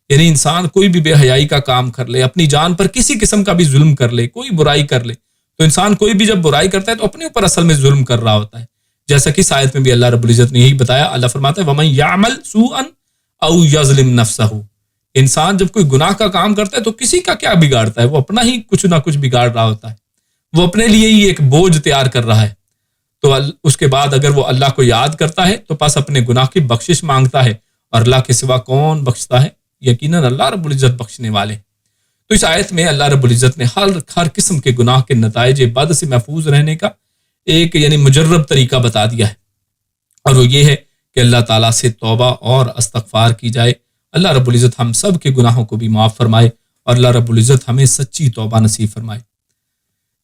یعنی انسان کوئی بھی بے حیائی کا کام کر لے، اپنی جان پر کسی قسم کا بھی ظلم کر لے، کوئی برائی کر لے، تو انسان کوئی بھی جب برائی کرتا ہے تو اپنے اوپر اصل میں ظلم کر رہا ہوتا ہے، جیسا کہ اس آیت میں بھی اللہ رب العزت نے یہی بتایا۔ اللہ فرماتا ہے وَمَن يَعْمَلْ سُوءًا أَوْ يَظْلِمْ نَفْسَهُ، انسان جب کوئی گناہ کا کام کرتا ہے تو کسی کا کیا بگاڑتا ہے، وہ اپنا ہی کچھ نہ کچھ بگاڑ رہا ہوتا ہے، وہ اپنے لیے ہی ایک بوجھ تیار کر رہا ہے۔ تو اس کے بعد اگر وہ اللہ کو یاد کرتا ہے تو پس اپنے گناہ کی بخشش مانگتا ہے، اور اللہ کے سوا کون بخشتا ہے، یقیناً اللہ رب العزت بخشنے والے۔ تو اس آیت میں اللہ رب العزت نے ہر قسم کے گناہ کے نتائج بد سے محفوظ رہنے کا ایک یعنی مجرب طریقہ بتا دیا ہے، اور وہ یہ ہے کہ اللہ تعالیٰ سے توبہ اور استغفار کی جائے۔ اللہ رب العزت ہم سب کے گناہوں کو بھی معاف فرمائے، اور اللہ رب العزت ہمیں سچی توبہ نصیب فرمائے۔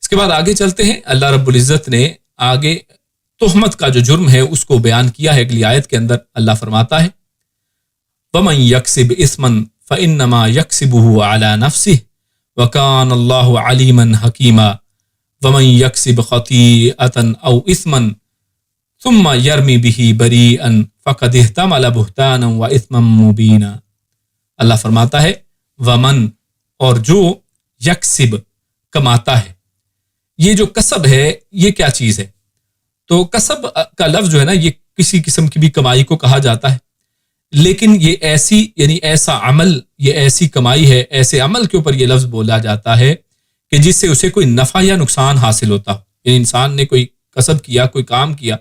اس کے بعد آگے چلتے ہیں۔ اللہ رب العزت نے آگے تہمت کا جو جرم ہے اس کو بیان کیا ہے اگلی آیت کے اندر۔ اللہ فرماتا ہے وَمَن يَكْسِبْ إِثْمًا فَإِنَّمَا يَكْسِبُهُ عَلَى نَفْسِهِ وَكَانَ اللَّهُ عَلِيمًا حَكِيمًا وَمَن يَكْسِبْ خَطِيئَةً أَوْ إِثْمًا ثُمَّ يَرْمِ بِهِ بَرِيئًا فَقَدِ احْتَمَلَ بُهْتَانًا وَإِثْمًا مُبِينًا۔ اللہ فرماتا ہے ومن، اور جو یکسب کماتا ہے. یہ جو کسب ہے یہ کیا چیز ہے؟ تو کسب کا لفظ جو ہے نا یہ کسی قسم کی بھی کمائی کو کہا جاتا ہے، لیکن یہ ایسی یعنی ایسا عمل، یہ ایسی کمائی ہے، ایسے عمل کے اوپر یہ لفظ بولا جاتا ہے کہ جس سے اسے کوئی نفع یا نقصان حاصل ہوتا ہو. یعنی انسان نے کوئی کسب کیا، کوئی کام کیا،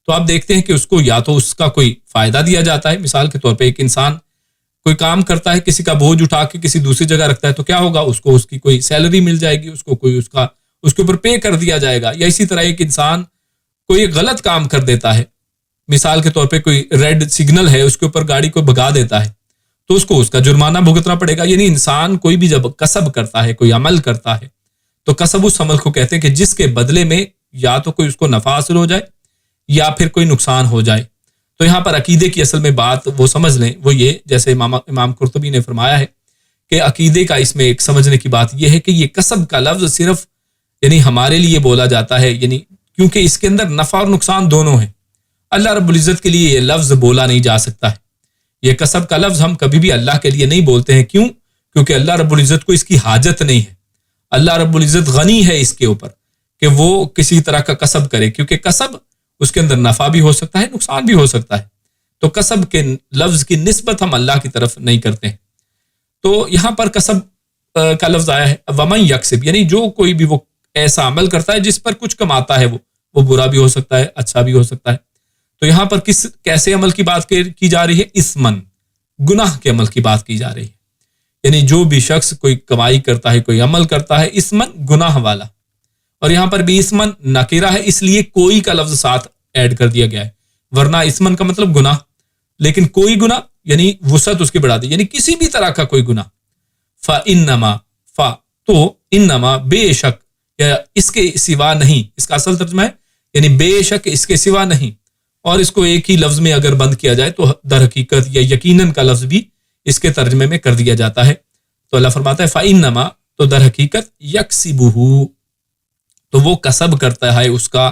تو آپ دیکھتے ہیں کہ اس کو یا تو اس کا کوئی فائدہ دیا جاتا ہے. مثال کے طور پہ ایک انسان کوئی کام کرتا ہے، کسی کا بوجھ اٹھا کے کسی دوسری جگہ رکھتا ہے، تو کیا ہوگا؟ اس کو اس کی کوئی سیلری مل جائے گی، اس کو کوئی اس کے اوپر پے کر دیا جائے گا. یا اسی طرح ایک انسان کوئی غلط کام کر دیتا ہے، مثال کے طور پہ کوئی ریڈ سگنل ہے، اس کے اوپر گاڑی کو بھگا دیتا ہے، تو اس کو اس کا جرمانہ بھگتنا پڑے گا. یعنی انسان کوئی بھی جب کسب کرتا ہے، کوئی عمل کرتا ہے، تو کسب اس عمل کو کہتے ہیں کہ جس کے بدلے میں یا تو کوئی اس کو نفع حاصل ہو جائے یا پھر کوئی نقصان ہو جائے. تو یہاں پر عقیدے کی اصل میں بات وہ سمجھ لیں، وہ یہ جیسے امام قرطبی نے فرمایا ہے کہ عقیدے کا اس میں ایک سمجھنے کی بات یہ ہے کہ یہ کسب کا لفظ صرف یعنی ہمارے لیے بولا جاتا ہے، یعنی کیونکہ اس کے اندر نفع اور نقصان دونوں ہیں. اللہ رب العزت کے لیے یہ لفظ بولا نہیں جا سکتا ہے. یہ کسب کا لفظ ہم کبھی بھی اللہ کے لیے نہیں بولتے ہیں. کیوں؟ کیونکہ اللہ رب العزت کو اس کی حاجت نہیں ہے. اللہ رب العزت غنی ہے اس کے اوپر کہ وہ کسی طرح کا کسب کرے، کیونکہ کسب اس کے اندر نفع بھی ہو سکتا ہے، نقصان بھی ہو سکتا ہے. تو کسب کے لفظ کی نسبت ہم اللہ کی طرف نہیں کرتے ہیں. تو یہاں پر کسب کا لفظ آیا ہے ومن یکسب، یعنی جو کوئی بھی وہ ایسا عمل کرتا ہے جس پر کچھ کماتا ہے، وہ برا بھی ہو سکتا ہے، اچھا بھی ہو سکتا ہے. تو یہاں پر کیسے عمل کی بات کی جا رہی ہے؟ اسمن، گناہ کے عمل کی بات کی جا رہی ہے. یعنی جو بھی شخص کوئی کمائی کرتا ہے، کوئی عمل کرتا ہے، اسمن گناہ والا. اور یہاں پر بھی اسمن نکیرہ ہے، اس لیے کوئی کا لفظ ساتھ ایڈ کر دیا گیا ہے، ورنہ اسمن کا مطلب گناہ، لیکن کوئی گناہ یعنی وسعت اس کی بڑھا دی، یعنی کسی بھی طرح کا کوئی گناہ. فَإِنَّمَا تو انما بے شک، یا اس کے سوا نہیں، اس کا اصل ترجمہ ہے یعنی بے شک اس کے سوا نہیں. اور اس کو ایک ہی لفظ میں اگر بند کیا جائے تو در حقیقت یا یقیناً کا لفظ بھی اس کے ترجمے میں کر دیا جاتا ہے. تو اللہ فرماتا ہے فَإِنَّمَا، تو در حقیقت یکسبہ، تو وہ کسب کرتا ہے اس کا،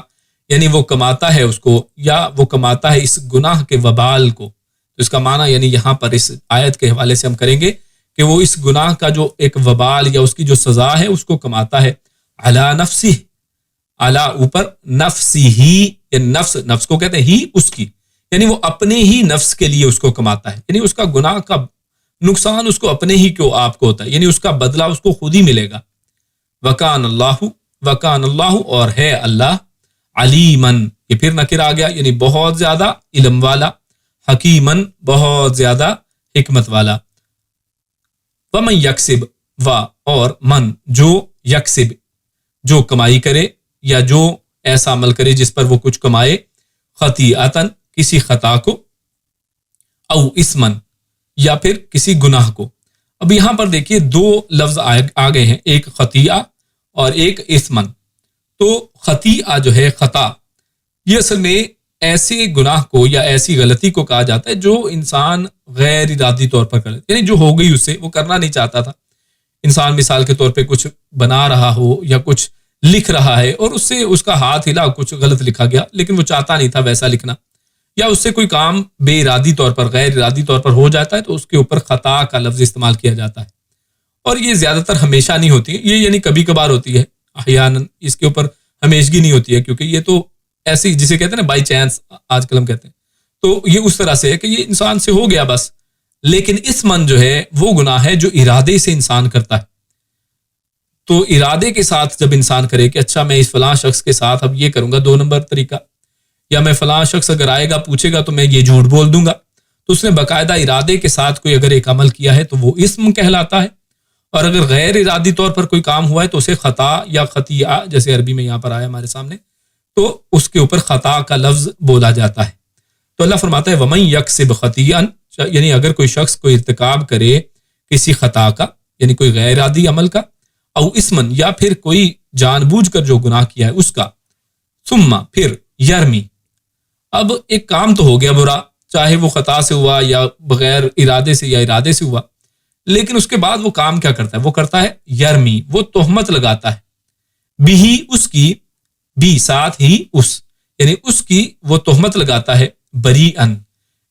یعنی وہ کماتا ہے اس کو، یا وہ کماتا ہے اس گناہ کے وبال کو. تو اس کا معنی یعنی یہاں پر اس آیت کے حوالے سے ہم کریں گے کہ وہ اس گناہ کا جو ایک وبال یا اس کی جو سزا ہے اس کو کماتا ہے. علی نفسہ، علی اوپر، نفسی ہی، یا نفس کو کہتے ہیں ہی اس کی، یعنی وہ اپنے ہی نفس کے لیے اس کو کماتا ہے. یعنی اس کا گناہ کا نقصان اس کو اپنے ہی کو آپ کو ہوتا ہے، یعنی اس کا بدلہ اس کو خود ہی ملے گا. وکان اللہ، اور ہے اللہ، علیمن، یہ پھر نکر آ گیا، یعنی بہت زیادہ علم والا، حکیمن، بہت زیادہ حکمت والا. ومن یکسب، اور من جو یکسب، جو کمائی کرے یا جو ایسا عمل کرے جس پر وہ کچھ کمائے، خطیئتن، کسی خطا کو، او اسمن، یا پھر کسی گناہ کو. اب یہاں پر دیکھیے دو لفظ آگے ہیں، ایک خطیئہ اور ایک اسمن. تو خطیئہ جو ہے، خطا، یہ اصل میں ایسے گناہ کو یا ایسی غلطی کو کہا جاتا ہے جو انسان غیر ارادی طور پر کرے، یعنی جو ہو گئی اس سے، وہ کرنا نہیں چاہتا تھا. انسان مثال کے طور پہ کچھ بنا رہا ہو یا کچھ لکھ رہا ہے اور اس سے اس کا ہاتھ ہلا، کچھ غلط لکھا گیا، لیکن وہ چاہتا نہیں تھا ویسا لکھنا، یا اس سے کوئی کام بے ارادی طور پر، غیر ارادی طور پر ہو جاتا ہے، تو اس کے اوپر خطا کا لفظ استعمال کیا جاتا ہے. اور یہ زیادہ تر ہمیشہ نہیں ہوتی ہے، یہ یعنی کبھی کبھار ہوتی ہے، احیاناً، اس کے اوپر ہمیشگی نہیں ہوتی ہے، کیونکہ یہ تو ایسی جسے کہتے ہیں نا بائی چانس، آج کل ہم کہتے ہیں، تو یہ اس طرح سے ہے کہ یہ انسان سے ہو گیا بس. لیکن اسمن جو ہے وہ گناہ ہے جو ارادے سے انسان کرتا ہے. تو ارادے کے ساتھ جب انسان کرے کہ اچھا میں اس فلاں شخص کے ساتھ اب یہ کروں گا، 2 نمبر طریقہ، یا میں فلاں شخص اگر آئے گا پوچھے گا تو میں یہ جھوٹ بول دوں گا، تو اس نے باقاعدہ ارادے کے ساتھ کوئی اگر ایک عمل کیا ہے تو وہ اسم کہلاتا ہے. اور اگر غیر ارادی طور پر کوئی کام ہوا ہے تو اسے خطا یا خطیئہ، جیسے عربی میں یہاں پر آیا ہمارے سامنے، تو اس کے اوپر خطا کا لفظ بولا جاتا ہے. تو اللہ فرماتا ہے ومن یکسب خطیئا، یعنی اگر کوئی شخص کوئی ارتکاب کرے کسی خطا کا، یعنی کوئی غیر ارادی عمل کا، او اسمن، یا پھر کوئی جان بوجھ کر جو گناہ کیا ہے اس کا، ثم، پھر، یرمی، اب ایک کام تو ہو گیا برا، چاہے وہ خطا سے ہوا یا بغیر ارادے سے یا ارادے سے ہوا، لیکن اس کے بعد وہ کام کیا کرتا ہے؟ وہ کرتا ہے یرمی، وہ تہمت لگاتا ہے، بھی، اس کی، بھی ساتھ ہی اس، یعنی اس کی وہ تہمت لگاتا ہے، بری ان،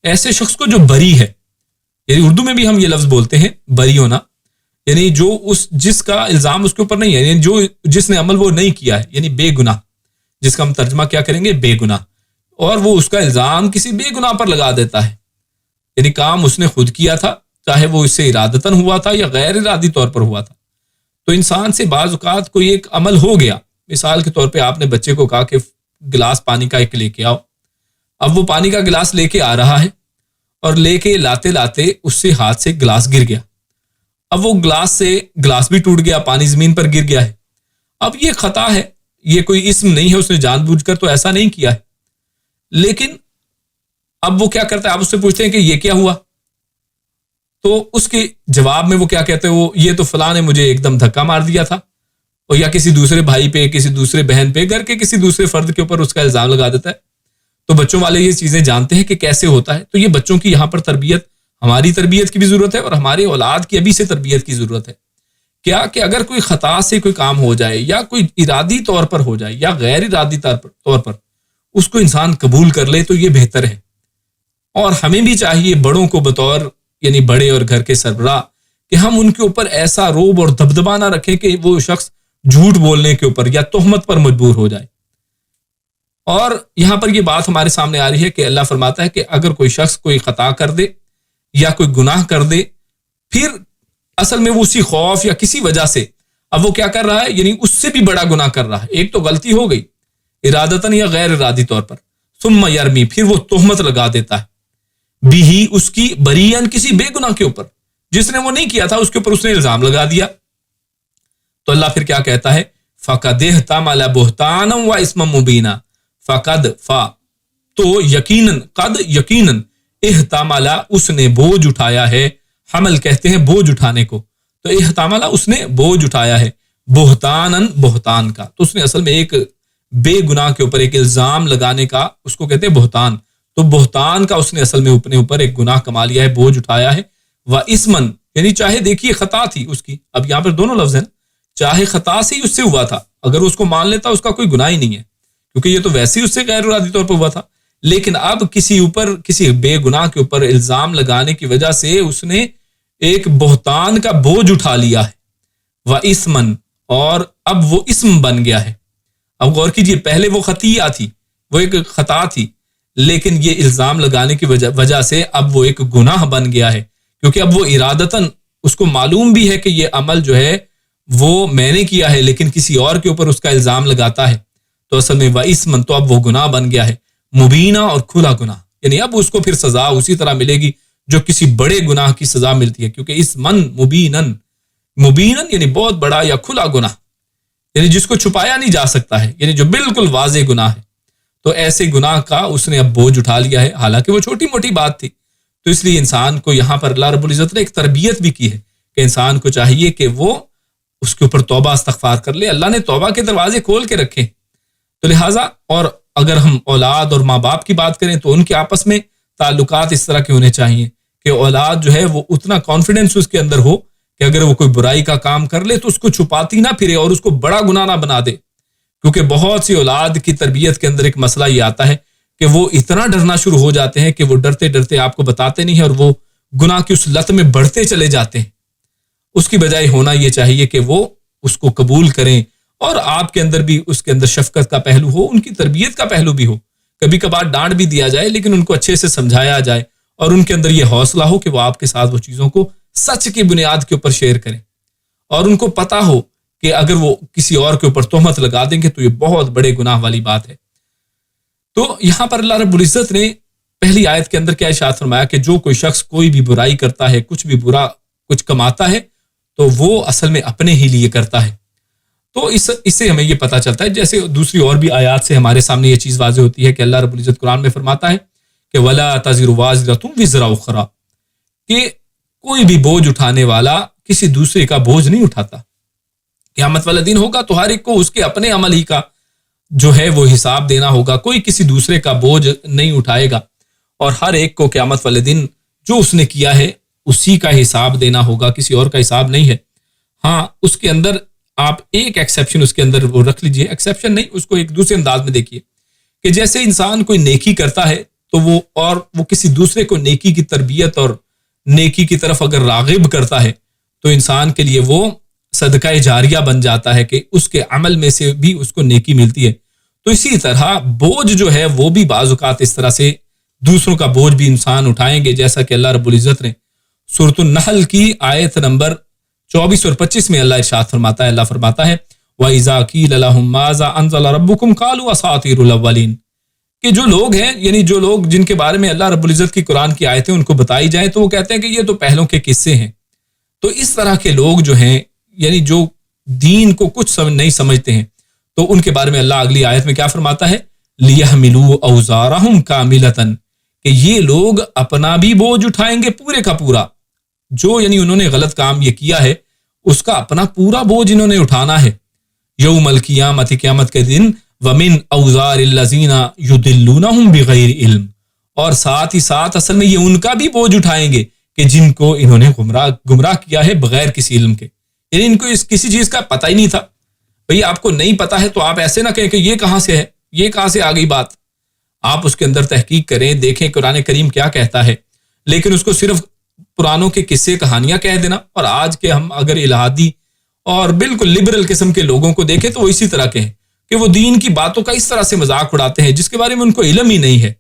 ایسے شخص کو جو بری ہے، یعنی اردو میں بھی ہم یہ لفظ بولتے ہیں بری ہونا، یعنی جو جس کا الزام اس کے اوپر نہیں ہے، یعنی جس نے عمل وہ نہیں کیا ہے، یعنی بے گناہ، جس کا ہم ترجمہ کیا کریں گے؟ بے گناہ، اور وہ اس کا الزام کسی بے گناہ پر لگا دیتا ہے، یعنی کام اس نے خود کیا تھا، چاہے وہ اس سے ارادتاً ہوا تھا یا غیر ارادی طور پر ہوا تھا۔ تو انسان سے بعض اوقات کوئی ایک عمل ہو گیا، مثال کے طور پہ آپ نے بچے کو کہا کہ گلاس پانی کا ایک لے کے آؤ، اب وہ پانی کا گلاس لے کے آ رہا ہے اور لے کے لاتے لاتے اس سے ہاتھ سے گلاس گر گیا، اب وہ گلاس بھی ٹوٹ گیا، پانی زمین پر گر گیا ہے۔ اب یہ خطا ہے، یہ کوئی اسم نہیں ہے، اس نے جان بوجھ کر تو ایسا نہیں کیا ہے، لیکن اب وہ کیا کرتا ہے؟ آپ اس سے پوچھتے ہیں کہ یہ کیا ہوا، تو اس کے جواب میں وہ کیا کہتے ہیں؟ وہ یہ تو فلاں نے مجھے ایک دم دھکا مار دیا تھا، اور یا کسی دوسرے بھائی پہ، کسی دوسرے بہن پہ، گھر کے کسی دوسرے فرد کے اوپر اس کا الزام لگا دیتا ہے۔ تو بچوں والے یہ چیزیں جانتے ہیں کہ کیسے ہوتا ہے، تو یہ بچوں کی یہاں پر تربیت، ہماری تربیت کی بھی ضرورت ہے اور ہمارے اولاد کی ابھی سے تربیت کی ضرورت ہے۔ کیا کہ اگر کوئی خطا سے کوئی کام ہو جائے یا کوئی ارادی طور پر ہو جائے یا غیر ارادی طور پر اس کو انسان قبول کر لے تو یہ بہتر ہے، اور ہمیں بھی چاہیے بڑوں کو بطور یعنی بڑے اور گھر کے سربراہ کہ ہم ان کے اوپر ایسا روب اور دبدبا نہ رکھیں کہ وہ شخص جھوٹ بولنے کے اوپر یا تہمت پر مجبور ہو جائے۔ اور یہاں پر یہ بات ہمارے سامنے آ رہی ہے کہ اللہ فرماتا ہے کہ اگر کوئی شخص کوئی خطا کر دے یا کوئی گناہ کر دے، پھر اصل میں وہ اسی خوف یا کسی وجہ سے اب وہ کیا کر رہا ہے، یعنی اس سے بھی بڑا گناہ کر رہا ہے۔ ایک تو غلطی ہو گئی ارادتاً یا غیر ارادی طور پر، ثم یرمی، پھر وہ تہمت لگا دیتا ہے بھی اس کی بریئن، کسی بے گناہ کے اوپر، جس نے وہ نہیں کیا تھا اس کے اوپر اس نے الزام لگا دیا۔ تو اللہ پھر کیا کہتا ہے؟ فَقَدْ احْتَمَلَ بُهْتَانًا وَإِثْمًا مُبِينًا، فقد فا تو یقیناً، قد یقیناً، احتمل اس نے بوجھ اٹھایا ہے، حمل کہتے ہیں بوجھ اٹھانے کو، تو احتمل اس نے بوجھ اٹھایا ہے، بہتانن، بہتان کا، تو اس نے اصل میں ایک بے گناہ کے اوپر ایک الزام لگانے کا، اس کو کہتے ہیں بہتان، تو بہتان کا اس نے اصل میں اپنے اوپر ایک گناہ کما لیا ہے، بوجھ اٹھایا ہے، وَإِثْمًا، یعنی چاہے دیکھیے خطا تھی اس کی، اب یہاں پر دونوں لفظ ہیں، چاہے خطا سے ہی اس سے ہوا تھا، اگر اس کو مان لیتا اس کا کوئی گناہ ہی نہیں ہے، کیونکہ یہ تو ویسے ہی اس سے غیر ارادی طور پر ہوا تھا، لیکن اب کسی بے گناہ کے اوپر الزام لگانے کی وجہ سے اس نے ایک بہتان کا بوجھ اٹھا لیا ہے، وَإِثْمًا، اور اب وہ اسم بن گیا ہے۔ اب غور کیجئے، پہلے وہ خطیہ تھی، وہ ایک خطا تھی، لیکن یہ الزام لگانے کی وجہ سے اب وہ ایک گناہ بن گیا ہے، کیونکہ اب وہ ارادتاً اس کو معلوم بھی ہے کہ یہ عمل جو ہے وہ میں نے کیا ہے، لیکن کسی اور کے اوپر اس کا الزام لگاتا ہے، تو اصل میں وَإِثْمًا، تو اب وہ گناہ بن گیا ہے، مبینہ، اور کھلا گناہ، یعنی اب اس کو پھر سزا اسی طرح ملے گی جو کسی بڑے گناہ کی سزا ملتی ہے، کیونکہ اسمن مبینن، مبینن یعنی بہت بڑا یا کھلا گناہ، یعنی جس کو چھپایا نہیں جا سکتا ہے، یعنی جو بالکل واضح گناہ ہے، تو ایسے گناہ کا اس نے اب بوجھ اٹھا لیا ہے، حالانکہ وہ چھوٹی موٹی بات تھی۔ تو اس لیے انسان کو یہاں پر اللہ رب العزت نے ایک تربیت بھی کی ہے کہ انسان کو چاہیے کہ وہ اس کے اوپر توبہ استغفار کر لے، اللہ نے توبہ کے دروازے کھول کے رکھے، تو لہٰذا، اور اگر ہم اولاد اور ماں باپ کی بات کریں تو ان کے آپس میں تعلقات اس طرح کے ہونے چاہیے کہ اولاد جو ہے وہ اتنا کانفیڈنس اس کے اندر ہو کہ اگر وہ کوئی برائی کا کام کر لے تو اس کو چھپاتی نہ پھرے اور اس کو بڑا گناہ نہ بنا دے، کیونکہ بہت سی اولاد کی تربیت کے اندر ایک مسئلہ یہ آتا ہے کہ وہ اتنا ڈرنا شروع ہو جاتے ہیں کہ وہ ڈرتے ڈرتے آپ کو بتاتے نہیں ہیں اور وہ گناہ کی اس لت میں بڑھتے چلے جاتے ہیں۔ اس کی بجائے ہونا یہ چاہیے کہ وہ اس کو قبول کریں، اور آپ کے اندر بھی اس کے اندر شفقت کا پہلو ہو، ان کی تربیت کا پہلو بھی ہو، کبھی کبھار ڈانٹ بھی دیا جائے لیکن ان کو اچھے سے سمجھایا جائے، اور ان کے اندر یہ حوصلہ ہو کہ وہ آپ کے ساتھ وہ چیزوں کو سچ کی بنیاد کے اوپر شیئر کریں، اور ان کو پتا ہو کہ اگر وہ کسی اور کے اوپر تہمت لگا دیں گے تو یہ بہت بڑے گناہ والی بات ہے۔ تو یہاں پر اللہ رب العزت نے پہلی آیت کے اندر کیا ارشاد فرمایا کہ جو کوئی شخص کوئی بھی برائی کرتا ہے، کچھ بھی برا کچھ کماتا ہے تو وہ اصل میں اپنے ہی لیے کرتا ہے۔ تو اس سے ہمیں یہ پتہ چلتا ہے، جیسے دوسری اور بھی آیات سے ہمارے سامنے یہ چیز واضح ہوتی ہے کہ اللہ رب العزت قرآن میں فرماتا ہے کہ وَلَا تَزِرُ وَازِرَةٌ وِزْرَ أُخْرَىٰ، کہ کوئی بھی بوجھ اٹھانے والا کسی دوسرے کا بوجھ نہیں اٹھاتا۔ قیامت والا دن ہوگا تو ہر ایک کو اس کے اپنے عمل ہی کا جو ہے وہ حساب دینا ہوگا، کوئی کسی دوسرے کا بوجھ نہیں اٹھائے گا، اور ہر ایک کو قیامت والے دن جو اس نے کیا ہے اسی کا حساب دینا ہوگا، کسی اور کا حساب نہیں ہے۔ ہاں، اس کے اندر آپ ایک ایکسیپشن اس کے اندر وہ رکھ لیجئے، ایکسیپشن نہیں، اس کو ایک دوسرے انداز میں دیکھیے کہ جیسے انسان کوئی نیکی کرتا ہے تو وہ کسی دوسرے کو نیکی کی تربیت اور نیکی کی طرف اگر راغب کرتا ہے تو انسان کے لیے وہ صدقہ جاریہ بن جاتا ہے کہ اس کے عمل میں سے بھی اس کو نیکی ملتی ہے. تو اسی طرح بوجھ جو ہے وہ بھی بعض اوقات اس طرح سے دوسروں کا بوجھ بھی انسان اٹھائیں گے، جیسا کہ اللہ رب العزت نے سورۃ النحل کی آیت نمبر 24 اور 25 میں اللہ ارشاد فرماتا ہے، اللہ فرماتا ہے وَإِذَا قِيلَ لَهُم مَّاذَا أَنزَلَ رَبُّكُمْ قَالُوا أَسَاطِيرُ الْأَوَّلِينَ، کہ جو لوگ ہیں یعنی جو لوگ جن کے بارے میں اللہ رب العزت کی قرآن کی آیتیں ان کو بتائی جائیں تو وہ کہتے ہیں کہ یہ تو پہلوں کے قصے ہیں. تو اس طرح کے لوگ جو ہیں یعنی جو دین کو کچھ نہیں سمجھتے ہیں، تو ان کے بارے میں اللہ اگلی آیت میں کیا فرماتا ہے لِيَحْمِلُوا أَوْزَارَهُمْ كَامِلَةً، کہ یہ لوگ اپنا بھی بوجھ اٹھائیں گے پورے کا پورا، جو یعنی انہوں نے غلط کام یہ کیا ہے اس کا اپنا پورا بوجھ انہوں نے اٹھانا ہے. یوم القیامت، قیامت کے دن، وَمِنْ أَوْزَارِ الَّذِينَ يُضِلُّونَهُمْ بِغَيْرِ علم، اور ساتھ ہی ساتھ اصل میں یہ ان کا بھی بوجھ اٹھائیں گے کہ جن کو انہوں نے گمراہ کیا ہے بغیر کسی علم کے، یعنی ان کو کسی چیز کا پتہ ہی نہیں تھا. بھئی آپ کو نہیں پتا ہے تو آپ ایسے نہ کہیں کہ یہ کہاں سے ہے، یہ کہاں سے آ گئی بات. آپ اس کے اندر تحقیق کریں، دیکھیں قرآن کریم کیا کہتا ہے، لیکن اس کو صرف پرانوں کے قصے کہانیاں کہہ دینا. اور آج کے ہم اگر الہادی اور بالکل لبرل قسم کے لوگوں کو دیکھیں تو وہ اسی طرح کے ہیں کہ وہ دین کی باتوں کا اس طرح سے مذاق اڑاتے ہیں جس کے بارے میں ان کو علم ہی نہیں ہے،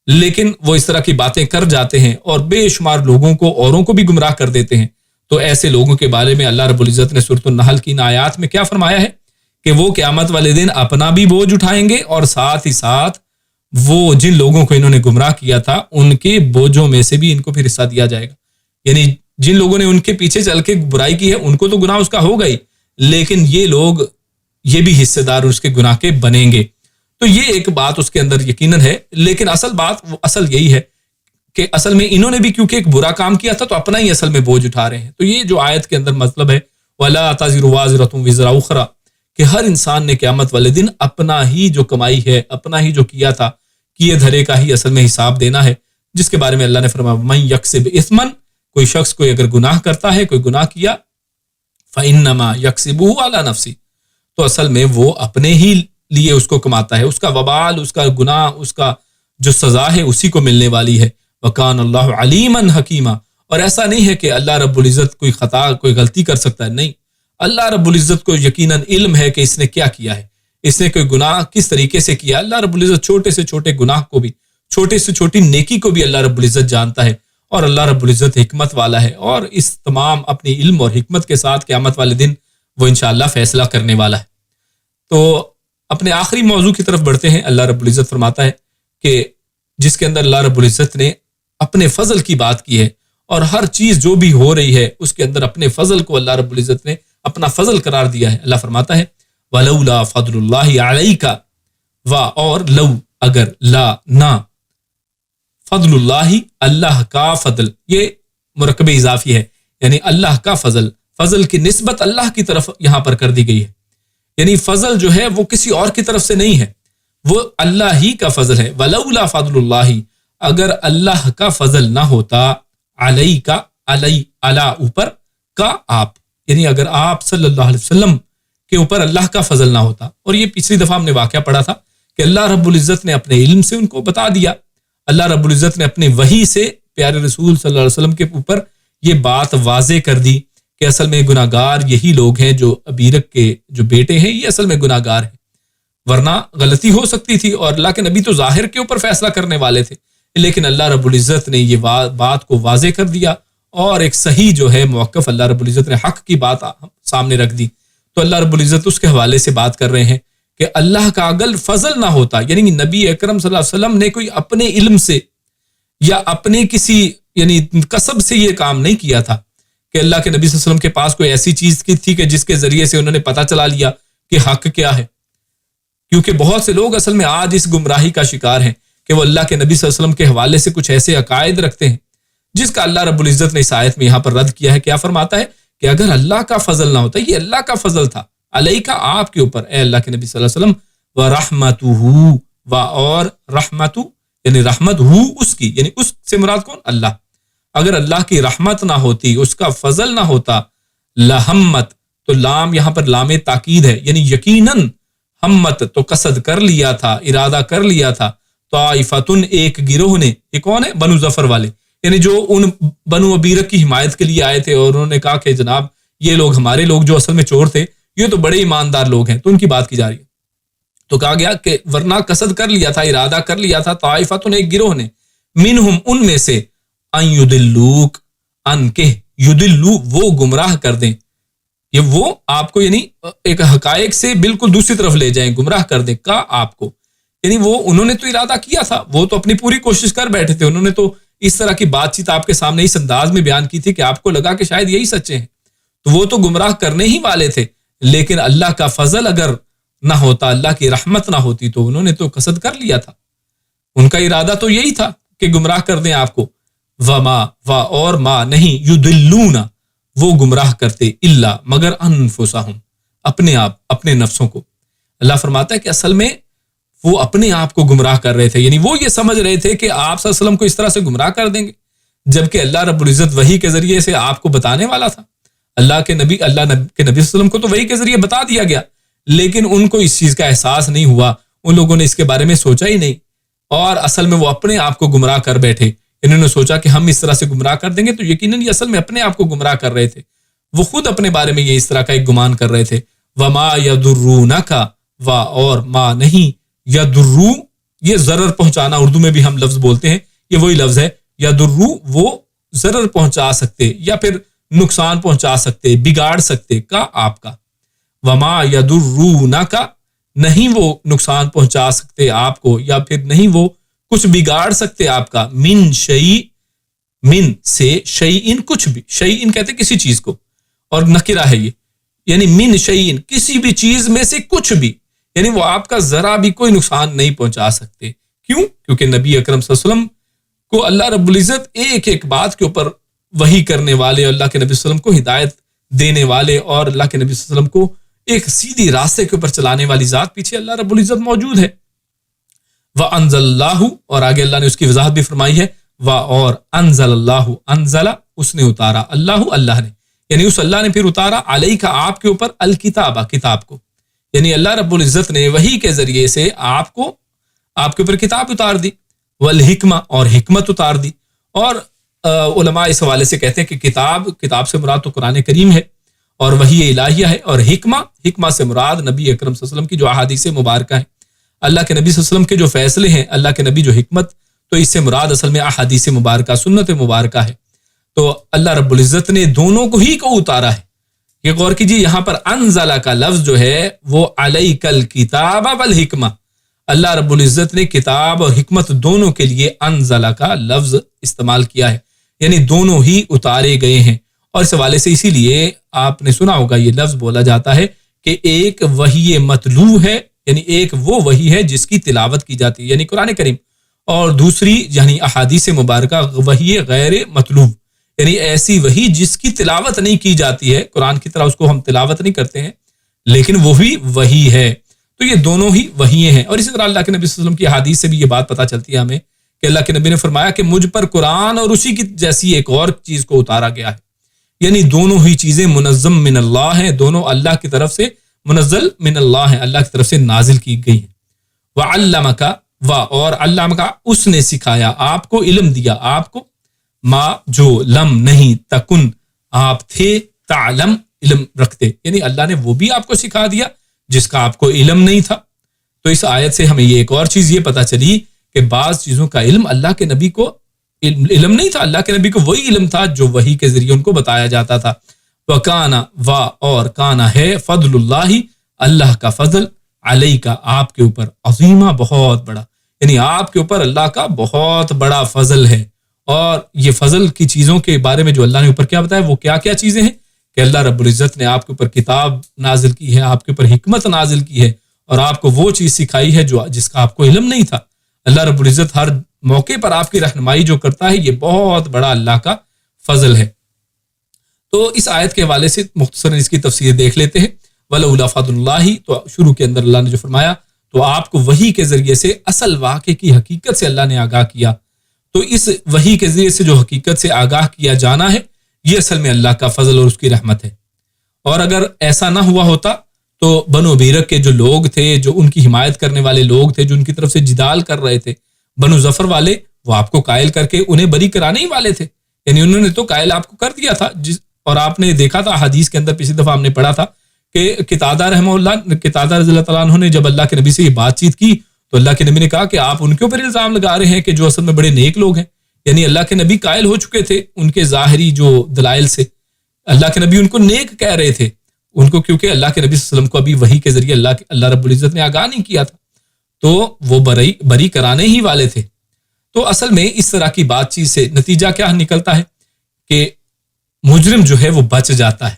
لیکن وہ اس طرح کی باتیں کر جاتے ہیں اور بے شمار لوگوں کو، اوروں کو بھی گمراہ کر دیتے ہیں. تو ایسے لوگوں کے بارے میں اللہ رب العزت نے سورۃ النحل کی ان آیات میں کیا فرمایا ہے کہ وہ قیامت والے دن اپنا بھی بوجھ اٹھائیں گے اور ساتھ ہی ساتھ وہ جن لوگوں کو انہوں نے گمراہ کیا تھا ان کے بوجھوں میں سے بھی ان کو پھر حصہ دیا جائے گا. یعنی جن لوگوں نے ان کے پیچھے چل کے برائی کی ہے ان کو تو گناہ اس کا ہوگا ہی، لیکن یہ لوگ یہ بھی حصے دار اس کے گناہ کے بنیں گے. تو یہ ایک بات اس کے اندر یقیناً ہے، لیکن اصل یہی ہے کہ اصل میں انہوں نے بھی کیونکہ ایک برا کام کیا تھا تو اپنا ہی اصل میں بوجھ اٹھا رہے ہیں. تو یہ جو آیت کے اندر مطلب ہے وَلَا تَزِرُ وَازِرَةٌ وِزْرَ أُخْرَىٰ، کہ ہر انسان نے قیامت والے دن اپنا ہی جو کمائی ہے، اپنا ہی جو کیا تھا، کیے دھرے کا ہی اصل میں حساب دینا ہے، جس کے بارے میں اللہ نے فرمایا مَن یکسب اثما، کوئی شخص کوئی اگر گناہ کرتا ہے، کوئی گناہ کیا، فإنما یکسبہ علی نفسہ، تو اصل میں وہ اپنے ہی لیے اس کو کماتا ہے، اس کا وبال، اس کا گناہ، اس کا جو سزا ہے اسی کو ملنے والی ہے. وکان اللہ علیما حکیما، اور ایسا نہیں ہے کہ اللہ رب العزت کوئی خطا، کوئی غلطی کر سکتا ہے، نہیں، اللہ رب العزت کو یقیناً علم ہے کہ اس نے کیا کیا ہے، اس نے کوئی گناہ کس طریقے سے کیا. اللہ رب العزت چھوٹے سے چھوٹے گناہ کو بھی، چھوٹے سے چھوٹی نیکی کو بھی اللہ رب العزت جانتا ہے، اور اللہ رب العزت حکمت والا ہے، اور اس تمام اپنی علم اور حکمت کے ساتھ قیامت والے دن وہ انشاءاللہ فیصلہ کرنے والا ہے. تو اپنے آخری موضوع کی طرف بڑھتے ہیں. اللہ رب العزت فرماتا ہے کہ جس کے اندر اللہ رب العزت نے اپنے فضل کی بات کی ہے، اور ہر چیز جو بھی ہو رہی ہے اس کے اندر اپنے فضل کو اللہ رب العزت نے اپنا فضل قرار دیا ہے. اللہ فرماتا ہے وَلَوْلَا فَضْلُ اللَّهِ عَلَيْكَ، اور لو اگر، لا نہ، فضل اللہ اللہ کا فضل، یہ مرکب اضافی ہے، یعنی اللہ کا فضل، فضل کی نسبت اللہ کی طرف یہاں پر کر دی گئی ہے. یعنی فضل جو ہے وہ کسی اور کی طرف سے نہیں ہے، وہ اللہ ہی کا فضل ہے. وَلَوْلَا فَضْلُ اللَّهِ، اگر اللہ کا فضل نہ ہوتا، علی کا، علی، علی اوپر، کا آپ، یعنی اگر آپ صلی اللہ علیہ وسلم کے اوپر اللہ کا فضل نہ ہوتا. اور یہ پچھلی دفعہ ہم نے واقعہ پڑھا تھا کہ اللہ رب العزت نے اپنے علم سے ان کو بتا دیا، اللہ رب العزت نے اپنے وحی سے پیارے رسول صلی اللہ علیہ وسلم کے اوپر یہ بات واضح کر دی کہ اصل میں گناہگار یہی لوگ ہیں جو ابیرک کے جو بیٹے ہیں، یہ اصل میں گناہگار ہیں، ورنہ غلطی ہو سکتی تھی اور اللہ کے نبی تو ظاہر کے اوپر فیصلہ کرنے والے تھے، لیکن اللہ رب العزت نے یہ بات کو واضح کر دیا اور ایک صحیح جو ہے موقف اللہ رب العزت نے حق کی بات سامنے رکھ دی. تو اللہ رب العزت اس کے حوالے سے بات کر رہے ہیں کہ اللہ کا اگر فضل نہ ہوتا، یعنی نبی اکرم صلی اللہ علیہ وسلم نے کوئی اپنے علم سے یا اپنے کسی یعنی کسب سے یہ کام نہیں کیا تھا کہ اللہ کے نبی صلی اللہ علیہ وسلم کے پاس کوئی ایسی چیز کی تھی کہ جس کے ذریعے سے انہوں نے پتہ چلا لیا کہ حق کیا ہے. کیونکہ بہت سے لوگ اصل میں آج اس گمراہی کا شکار ہیں کہ وہ اللہ کے نبی صلی اللہ علیہ وسلم کے حوالے سے کچھ ایسے عقائد رکھتے ہیں جس کا اللہ رب العزت نے اس آیت میں یہاں پر رد کیا ہے. کیا فرماتا ہے کہ اگر اللہ کا فضل نہ ہوتا، یہ اللہ کا فضل تھا علیکہ آپ کے اوپر، اے اللہ کے نبی صلی اللہ علیہ وسلم، وَرَحْمَتُهُ، اور رحمت یعنی رحمت ہو اس کی، یعنی اس سے مراد کون؟ اللہ. اگر اللہ کی رحمت نہ ہوتی، اس کا فضل نہ ہوتا، لہمت، تو لام یہاں پر لام تاکید ہے، یعنی یقیناً ہمت تو قصد کر لیا تھا، ارادہ کر لیا تھا، طائفتن ایک گروہ نے، یہ کون ہے؟ بنو ظفر والے، یعنی جو ان بنو ابیرک کی حمایت کے لیے آئے تھے اور انہوں نے کہا کہ جناب یہ لوگ ہمارے لوگ جو اصل میں چور تھے یہ تو بڑے ایماندار لوگ ہیں، تو ان کی بات کی جا رہی ہے. تو کہا گیا کہ ورنہ قصد کر لیا تھا، ارادہ کر لیا تھا طائفتن ایک گروہ نے، منہم ان میں سے، ان یدلوک ان کہ یدلو وہ گمراہ کر دیں، یہ وہ آپ کو یعنی ایک حقائق سے بالکل دوسری طرف لے جائیں، گمراہ کر دیں کا آپ کو. یعنی وہ انہوں نے تو ارادہ کیا تھا، وہ تو اپنی پوری کوشش کر بیٹھے تھے، انہوں نے تو اس طرح کی بات چیت آپ کے سامنے اس انداز میں بیان کی تھی کہ آپ کو لگا کہ شاید یہی سچے ہیں، تو وہ تو گمراہ کرنے ہی والے تھے. لیکن اللہ کا فضل اگر نہ ہوتا، اللہ کی رحمت نہ ہوتی، تو انہوں نے تو قصد کر لیا تھا، ان کا ارادہ تو یہی تھا کہ گمراہ کر دیں آپ کو. وما و اور ما نہیں، یضلون وہ گمراہ کرتے، الا مگر انفسہم اپنے آپ، اپنے نفسوں کو. اللہ فرماتا ہے کہ اصل میں وہ اپنے آپ کو گمراہ کر رہے تھے، یعنی وہ یہ سمجھ رہے تھے کہ آپ صلی اللہ علیہ وسلم کو اس طرح سے گمراہ کر دیں گے، جبکہ اللہ رب العزت وحی کے ذریعے سے آپ کو بتانے والا تھا. اللہ کے نبی صلی اللہ علیہ وسلم کو تو وحی کے ذریعے بتا دیا گیا، لیکن ان کو اس چیز کا احساس نہیں ہوا، ان لوگوں نے اس کے بارے میں سوچا ہی نہیں، اور اصل میں وہ اپنے آپ کو گمراہ کر بیٹھے. انہوں نے سوچا کہ ہم اس طرح سے گمراہ کر دیں گے، تو یقیناً یہ اصل میں اپنے آپ کو گمراہ کر رہے تھے، وہ خود اپنے بارے میں یہ اس طرح کا ایک گمان کر رہے تھے. وما یضرونک و اور ما نہیں، یضرو یہ ضرر پہنچانا، اردو میں بھی ہم لفظ بولتے ہیں، یہ وہی لفظ ہے. یضرو وہ ضرر پہنچا سکتے یا پھر نقصان پہنچا سکتے، بگاڑ سکتے کا آپ کا. وما یضرونک نہیں وہ نقصان پہنچا سکتے آپ کو، یا پھر نہیں وہ کچھ بگاڑ سکتے آپ کا. من شیء من سے شیئن کچھ بھی، شیئن کہتے کسی چیز کو، اور نکرہ ہے یہ، یعنی من شیئن کسی بھی چیز میں سے کچھ بھی، یعنی وہ آپ کا ذرا بھی کوئی نقصان نہیں پہنچا سکتے. کیوں؟ کیونکہ نبی اکرم صلی اللہ علیہ وسلم کو اللہ رب العزت ایک ایک بات کے اوپر وحی کرنے والے، اللہ کے نبی صلی اللہ علیہ وسلم کو ہدایت دینے والے، اور اللہ کے نبی صلی اللہ علیہ وسلم کو ایک سیدھی راستے کے اوپر چلانے والی ذات پیچھے اللہ رب العزت موجود ہے. وَأَنزَلَ اللَّهُ اور آگے اللہ نے اس کی وضاحت بھی فرمائی ہے، اور انزل اللہ انزل اس نے اتارا، اللہ نے، یعنی اس اللہ نے پھر اتارا علیک آپ کے اوپر الکتاب کتاب کو، یعنی اللہ رب العزت نے وحی کے ذریعے سے آپ کے اوپر کتاب اتار دی، والحکمہ اور حکمت اتار دی. اور علماء اس حوالے سے کہتے ہیں کہ کتاب سے مراد تو قرآن کریم ہے اور وحی الہیہ ہے، اور حکمہ سے مراد نبی اکرم صلی اللہ علیہ وسلم کی جو احادیث مبارکہ ہیں، اللہ کے نبی صلی اللہ علیہ وسلم کے جو فیصلے ہیں، اللہ کے نبی جو حکمت، تو اس سے مراد اصل میں احادیث مبارکہ، سنت مبارکہ ہے. تو اللہ رب العزت نے دونوں کو ہی کو اتارا ہے. یہ غور کیجیے، یہاں پر انزلہ کا لفظ جو ہے وہ علیک الکتاب والحکمہ، اللہ رب العزت نے کتاب اور حکمت دونوں کے لیے انزلہ کا لفظ استعمال کیا ہے، یعنی دونوں ہی اتارے گئے ہیں. اور اس حوالے سے اسی لیے آپ نے سنا ہوگا یہ لفظ بولا جاتا ہے کہ ایک وحی متلو ہے، یعنی ایک وہ وحی ہے جس کی تلاوت کی جاتی ہے، یعنی قرآن کریم، اور دوسری یعنی احادیث مبارکہ وحی غیر مطلوب، یعنی ایسی وحی جس کی تلاوت نہیں کی جاتی ہے، قرآن کی طرح اس کو ہم تلاوت نہیں کرتے ہیں لیکن وہ بھی وحی ہے. تو یہ دونوں ہی وحی ہیں. اور اسی طرح اللہ کے نبی صلی اللہ علیہ وسلم کی احادیث سے بھی یہ بات پتہ چلتی ہے ہمیں کہ اللہ کے نبی نے فرمایا کہ مجھ پر قرآن اور اسی کی جیسی ایک اور چیز کو اتارا گیا ہے، یعنی دونوں ہی چیزیں منظم من اللہ ہیں، دونوں اللہ کی طرف سے منزل من اللہ ہیں، اللہ کی طرف سے نازل کی گئی ہیں. وعلمک اور علمک اس نے سکھایا آپ کو، علم دیا آپ کو، ما جو لم نہیں تکن آپ تھے، تعلم علم رکھتے، یعنی اللہ نے وہ بھی آپ کو سکھا دیا جس کا آپ کو علم نہیں تھا. تو اس آیت سے ہمیں یہ ایک اور چیز یہ پتہ چلی کہ بعض چیزوں کا علم اللہ کے نبی کو علم نہیں تھا، اللہ کے نبی کو وہی علم تھا جو وحی کے ذریعے ان کو بتایا جاتا تھا. وَكَانَ اور کانا ہے فضل اللہ اللہ کا فضل علیک آپ کے اوپر، عظیمہ بہت بڑا، یعنی آپ کے اوپر اللہ کا بہت بڑا فضل ہے. اور یہ فضل کی چیزوں کے بارے میں جو اللہ نے اوپر کیا بتایا، وہ کیا کیا چیزیں ہیں کہ اللہ رب العزت نے آپ کے اوپر کتاب نازل کی ہے، آپ کے اوپر حکمت نازل کی ہے، اور آپ کو وہ چیز سکھائی ہے جس کا آپ کو علم نہیں تھا. اللہ رب العزت ہر موقع پر آپ کی رہنمائی جو کرتا ہے، یہ بہت بڑا اللہ کا فضل ہے. تو اس آیت کے حوالے سے مختصراً اس کی تفسیر دیکھ لیتے ہیں. وَلَوْلَا فَضْلُ اللَّهِ تو شروع کے اندر اللہ نے جو فرمایا، تو آپ کو وحی کے ذریعے سے اصل واقعے کی حقیقت سے اللہ نے آگاہ کیا. تو اس وحی کے ذریعے سے جو حقیقت سے آگاہ کیا جانا ہے، یہ اصل میں اللہ کا فضل اور اس کی رحمت ہے. اور اگر ایسا نہ ہوا ہوتا تو بنو بیرک کے جو لوگ تھے، جو ان کی حمایت کرنے والے لوگ تھے، جو ان کی طرف سے جدال کر رہے تھے، بنو ظفر والے، وہ آپ کو قائل کر کے انہیں بری کرانے ہی والے تھے، یعنی انہوں نے تو قائل آپ کو کر دیا تھا. اور آپ نے دیکھا تھا حدیث کے اندر، پچھلی دفعہ ہم نے پڑھا تھا کہ قتادہ قتادہ رضی اللہ تعالیٰ عنہ نے جب اللہ کے نبی سے یہ بات چیت کی تو اللہ کے نبی نے کہا کہ آپ ان کے اوپر الزام لگا رہے ہیں کہ جو اصل میں بڑے نیک لوگ ہیں. یعنی اللہ کے نبی قائل ہو چکے تھے ان کے ظاہری جو دلائل سے. اللہ کے نبی ان کو نیک کہہ رہے تھے ان کو، کیونکہ اللہ کے نبی صلی اللہ علیہ وسلم کو ابھی وحی کے ذریعے اللہ رب العزت نے آگاہ نہیں کیا تھا، تو وہ بری کرانے ہی والے تھے. تو اصل میں اس طرح کی بات چیت سے نتیجہ کیا نکلتا ہے کہ مجرم جو ہے وہ بچ جاتا ہے.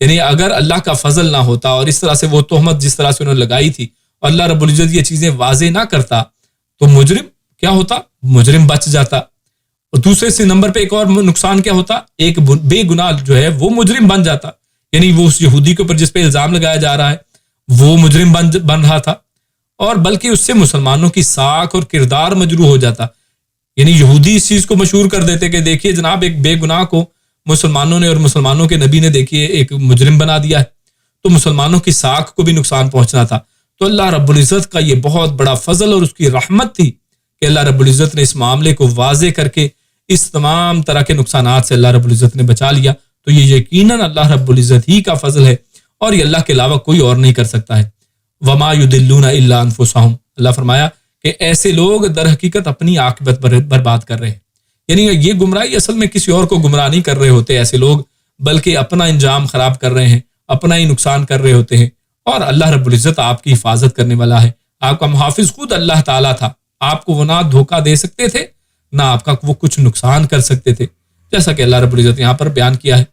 یعنی اگر اللہ کا فضل نہ ہوتا اور اس طرح سے وہ تہمت جس طرح سے انہوں نے لگائی تھی اور اللہ رب العزت یہ چیزیں واضح نہ کرتا تو مجرم کیا ہوتا؟ مجرم بچ جاتا. اور دوسرے سے نمبر پہ ایک اور نقصان کیا ہوتا؟ ایک بے گناہ جو ہے وہ مجرم بن جاتا. یعنی وہ اس یہودی کے اوپر جس پہ الزام لگایا جا رہا ہے وہ مجرم بن رہا تھا، اور بلکہ اس سے مسلمانوں کی ساکھ اور کردار مجروح ہو جاتا. یعنی یہودی اس چیز کو مشہور کر دیتے کہ دیکھیے جناب ایک بے گناہ کو مسلمانوں نے اور مسلمانوں کے نبی نے دیکھیے ایک مجرم بنا دیا ہے، تو مسلمانوں کی ساکھ کو بھی نقصان پہنچنا تھا. تو اللہ رب العزت کا یہ بہت بڑا فضل اور اس کی رحمت تھی کہ اللہ رب العزت نے اس معاملے کو واضح کر کے اس تمام طرح کے نقصانات سے اللہ رب العزت نے بچا لیا. تو یہ یقیناً اللہ رب العزت ہی کا فضل ہے اور یہ اللہ کے علاوہ کوئی اور نہیں کر سکتا ہے. وما یضلون الا انفسهم، اللہ فرمایا کہ ایسے لوگ در حقیقت اپنی عاقبت برباد کر رہے ہیں. یعنی یہ گمراہی اصل میں کسی اور کو گمراہ نہیں کر رہے ہوتے ایسے لوگ، بلکہ اپنا انجام خراب کر رہے ہیں، اپنا ہی نقصان کر رہے ہوتے ہیں. اور اللہ رب العزت آپ کی حفاظت کرنے والا ہے. آپ کا محافظ خود اللہ تعالیٰ تھا. آپ کو وہ نہ دھوکہ دے سکتے تھے نہ آپ کا وہ کچھ نقصان کر سکتے تھے، جیسا کہ اللہ رب العزت یہاں پر بیان کیا ہے.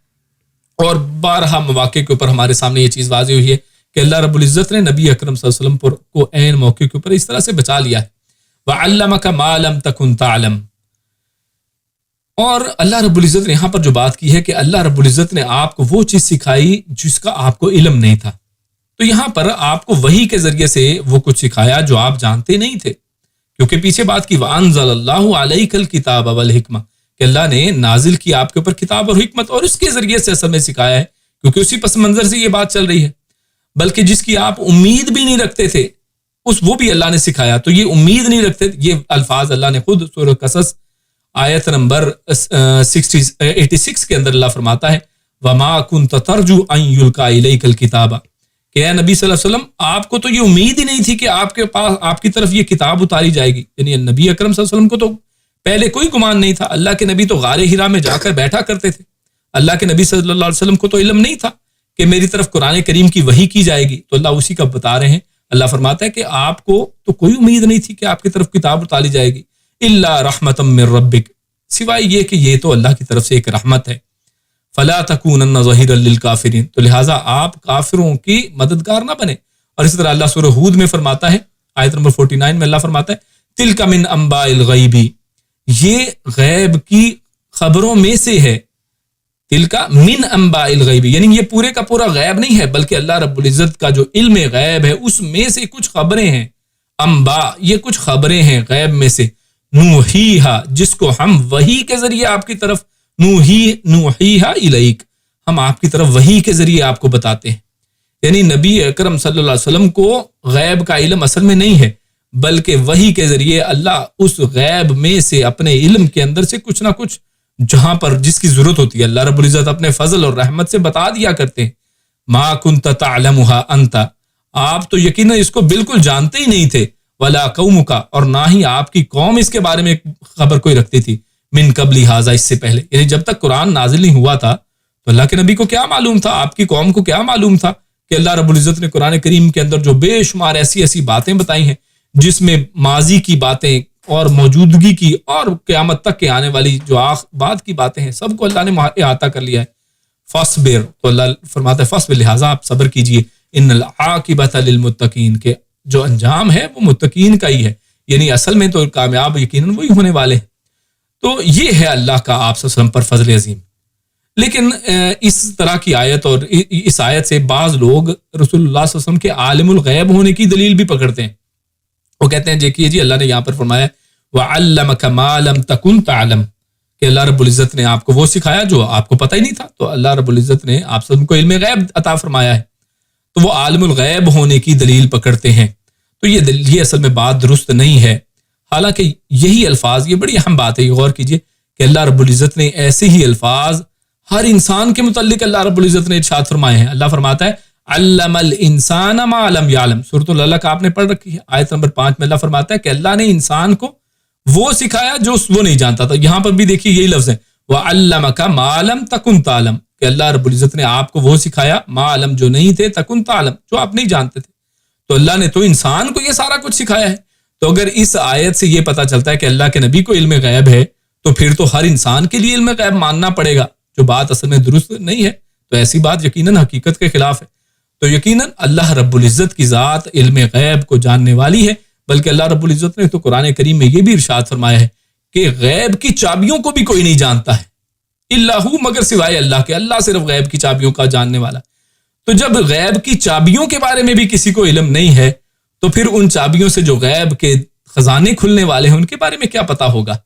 اور بارہا مواقع کے اوپر ہمارے سامنے یہ چیز واضح ہوئی ہے کہ اللہ رب العزت نے نبی اکرم صلی اللہ علیہ وسلم کو عین موقع کے اوپر اس طرح سے بچا لیا ہے. وَعَلَّمَكَ مَا لَمْ تَكُنْ تَعْلَمْ. اور اللہ رب العزت نے یہاں پر جو بات کی ہے کہ اللہ رب العزت نے آپ کو وہ چیز سکھائی جس کا آپ کو علم نہیں تھا. تو یہاں پر آپ کو وحی کے ذریعے سے وہ کچھ سکھایا جو آپ جانتے نہیں تھے، کیونکہ پیچھے بات کی وَأَنزَلَ اللَّهُ عَلَيْكَ الْكِتَابَ وَالْحِكْمَةَ کہ اللہ نے نازل کی آپ کے اوپر کتاب اور حکمت، اور اس کے ذریعے سے اصل میں سکھایا ہے، کیونکہ اسی پس منظر سے یہ بات چل رہی ہے. بلکہ جس کی آپ امید بھی نہیں رکھتے تھے وہ بھی اللہ نے سکھایا. تو یہ امید نہیں رکھتے، یہ الفاظ اللہ نے خود سورہ قصص آیت نمبر 86 کے اندر اللہ فرماتا ہے وَمَا كُنْتَ تَرْجُو أَن يُلْقَى إِلَيْكَ الْكِتَابَ کہ اے نبی صلی اللہ علیہ وسلم آپ کو تو یہ امید ہی نہیں تھی کہ آپ کے پاس آپ کی طرف یہ کتاب اتاری جائے گی. یعنی نبی اکرم صلی اللہ علیہ وسلم کو تو پہلے کوئی گمان نہیں تھا. اللہ کے نبی تو غار حرا میں جا کر بیٹھا کرتے تھے. اللہ کے نبی صلی اللہ علیہ وسلم کو تو علم نہیں تھا کہ میری طرف قرآن کریم کی وحی کی جائے گی. تو اللہ اسی کا بتا رہے ہیں. اللہ فرماتا ہے کہ آپ کو تو کوئی امید نہیں تھی کہ آپ کی طرف کتاب اتاری جائے گی الا رحمتا من ربک، سوائے یہ کہ یہ تو اللہ کی طرف سے ایک رحمت ہے. فلا تکونن ظہیرا للکافرین، تو لہٰذا آپ کافروں کی مددگار نہ بنے. اور اسی طرح اللہ سورہ ہود میں فرماتا ہے آیت نمبر 49 میں اللہ فرماتا ہے تلک من انباء الغیب، یہ غیب کی خبروں میں سے ہے. تلک من انباء الغیب یعنی یہ پورے کا پورا غیب نہیں ہے، بلکہ اللہ رب العزت کا جو علم غیب ہے اس میں سے کچھ خبریں ہیں. انباء یہ کچھ خبریں ہیں غیب میں سے، نوحیہا جس کو ہم وحی کے ذریعے آپ کی طرف نوحیہا الیک ہم آپ کی طرف وحی کے ذریعے آپ کو بتاتے ہیں. یعنی نبی اکرم صلی اللہ علیہ وسلم کو غیب کا علم اصل میں نہیں ہے، بلکہ وحی کے ذریعے اللہ اس غیب میں سے اپنے علم کے اندر سے کچھ نہ کچھ جہاں پر جس کی ضرورت ہوتی ہے اللہ رب العزت اپنے فضل اور رحمت سے بتا دیا کرتے ہیں. ما کنت تعلمها انت، آپ تو یقیناً اس کو بالکل جانتے ہی نہیں تھے. ولا قومک، اور نہ ہی آپ کی قوم اس کے بارے میں خبر کوئی رکھتی تھی. من قبل ھذا، اس سے پہلے، یعنی جب تک قرآن نازل نہیں ہوا تھا تو اللہ کے نبی کو کیا معلوم تھا، آپ کی قوم کو کیا معلوم تھا کہ اللہ رب العزت نے قرآن کریم کے اندر جو بے شمار ایسی باتیں بتائی ہیں جس میں ماضی کی باتیں اور موجودگی کی اور قیامت تک کے آنے والی جو بعد کی باتیں ہیں سب کو اللہ نے احاطہ کر لیا ہے. فاصبر، تو اللہ فرماتا ہے فاصبر لہٰذا آپ صبر کیجئے، ان العاقبۃ للمتقین کہ جو انجام ہے وہ متقین کا ہی ہے. یعنی اصل میں تو کامیاب یقیناً وہی ہونے والے ہیں. تو یہ ہے اللہ کا آپ صلی اللہ علیہ وسلم پر فضل عظیم. لیکن اس طرح کی آیت اور اس آیت سے بعض لوگ رسول اللہ صلی اللہ علیہ وسلم کے عالم الغیب ہونے کی دلیل بھی پکڑتے ہیں. وہ کہتے ہیں دیکھیے جی اللہ نے یہاں پر فرمایا وَعَلَّمَكَ مَا لَمْ تَكُنْ تَعْلَمْ کہ اللہ رب العزت نے آپ کو وہ سکھایا جو آپ کو پتہ ہی نہیں تھا. تو اللہ رب العزت نے آپ سب کو علم غیب عطا فرمایا ہے، تو وہ عالم الغیب ہونے کی دلیل پکڑتے ہیں. تو یہ اصل میں بات درست نہیں ہے. حالانکہ یہی الفاظ، یہ بڑی اہم بات ہے، یہ غور کیجئے کہ اللہ رب العزت نے ایسے ہی الفاظ ہر انسان کے متعلق اللہ رب العزت نے ارشاد فرمائے ہیں۔ اللہ فرماتا ہے علم الانسان ما لم یعلم، سورۃ العلق آپ نے پڑھ رکھی ہے، آیت نمبر 5 میں اللہ فرماتا ہے کہ اللہ نے انسان کو وہ سکھایا جو وہ نہیں جانتا تھا۔ یہاں پر بھی دیکھیے یہی لفظ ہے وَعَلَّمَكَ مَا لَمْ تَكُنْ تَعْلَمْ، کہ اللہ رب العزت نے آپ کو وہ سکھایا ما علم جو نہیں تھے، تکن تعلم جو آپ نہیں جانتے تھے۔ تو اللہ نے تو انسان کو یہ سارا کچھ سکھایا ہے۔ تو اگر اس آیت سے یہ پتہ چلتا ہے کہ اللہ کے نبی کو علم غیب ہے، تو پھر تو ہر انسان کے لیے علم غیب ماننا پڑے گا، جو بات اصل میں درست نہیں ہے۔ تو ایسی بات یقیناً حقیقت کے خلاف ہے۔ تو یقیناً اللہ رب العزت کی ذات علم غیب کو جاننے والی ہے، بلکہ اللہ رب العزت نے تو قرآن کریم میں یہ بھی ارشاد فرمایا ہے کہ غیب کی چابیوں کو بھی کوئی نہیں جانتا ہے اللہ مگر سوائے اللہ کے، اللہ صرف غیب کی چابیوں کا جاننے والا۔ تو جب غیب کی چابیوں کے بارے میں بھی کسی کو علم نہیں ہے، تو پھر ان چابیوں سے جو غیب کے خزانے کھلنے والے ہیں ان کے بارے میں کیا پتا ہوگا؟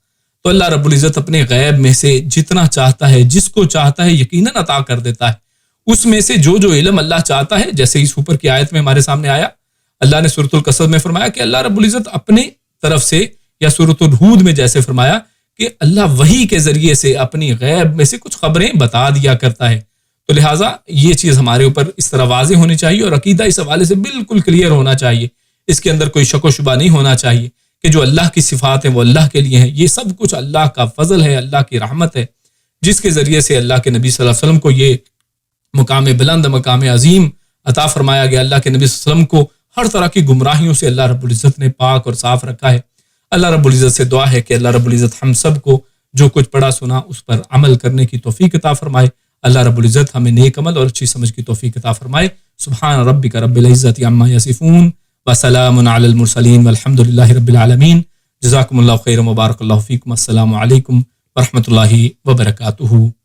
تو اللہ رب العزت اپنے غیب میں سے جتنا چاہتا ہے، جس کو چاہتا ہے یقیناً عطا کر دیتا ہے۔ اس میں سے جو علم اللہ چاہتا ہے، جیسے اس اوپر کی آیت میں ہمارے سامنے آیا، اللہ نے سورۃ القصص میں فرمایا کہ اللہ رب العزت اپنے طرف سے، یا سورۃ الہود میں جیسے فرمایا کہ اللہ وحی کے ذریعے سے اپنی غیب میں سے کچھ خبریں بتا دیا کرتا ہے۔ تو لہٰذا یہ چیز ہمارے اوپر اس طرح واضح ہونی چاہیے، اور عقیدہ اس حوالے سے بالکل کلیئر ہونا چاہیے، اس کے اندر کوئی شک و شبہ نہیں ہونا چاہیے کہ جو اللہ کی صفات ہیں وہ اللہ کے لیے ہیں، یہ سب کچھ اللہ کا فضل ہے، اللہ کی رحمت ہے، جس کے ذریعے سے اللہ کے نبی صلی اللہ علیہ وسلم کو یہ مقام بلند، مقام عظیم عطا فرمایا گیا۔ اللہ کے نبی صلی اللہ علیہ وسلم کو ہر طرح کی گمراہیوں سے اللہ رب العزت نے پاک اور صاف رکھا ہے۔ اللہ رب العزت سے دعا ہے کہ اللہ رب العزت ہم سب کو جو کچھ پڑھا سنا اس پر عمل کرنے کی توفیق عطا فرمائے۔ اللہ رب العزت ہمیں نیک عمل اور اچھی سمجھ کی توفیق عطا فرمائے۔ سبحان ربک رب العزت عما یصفون وسلام علی المرسلین والحمد للہ رب العالمین۔ جزاکم اللہ خیر، مبارک اللہ فیکم، السلام علیکم ورحمۃ اللہ وبرکاتہ۔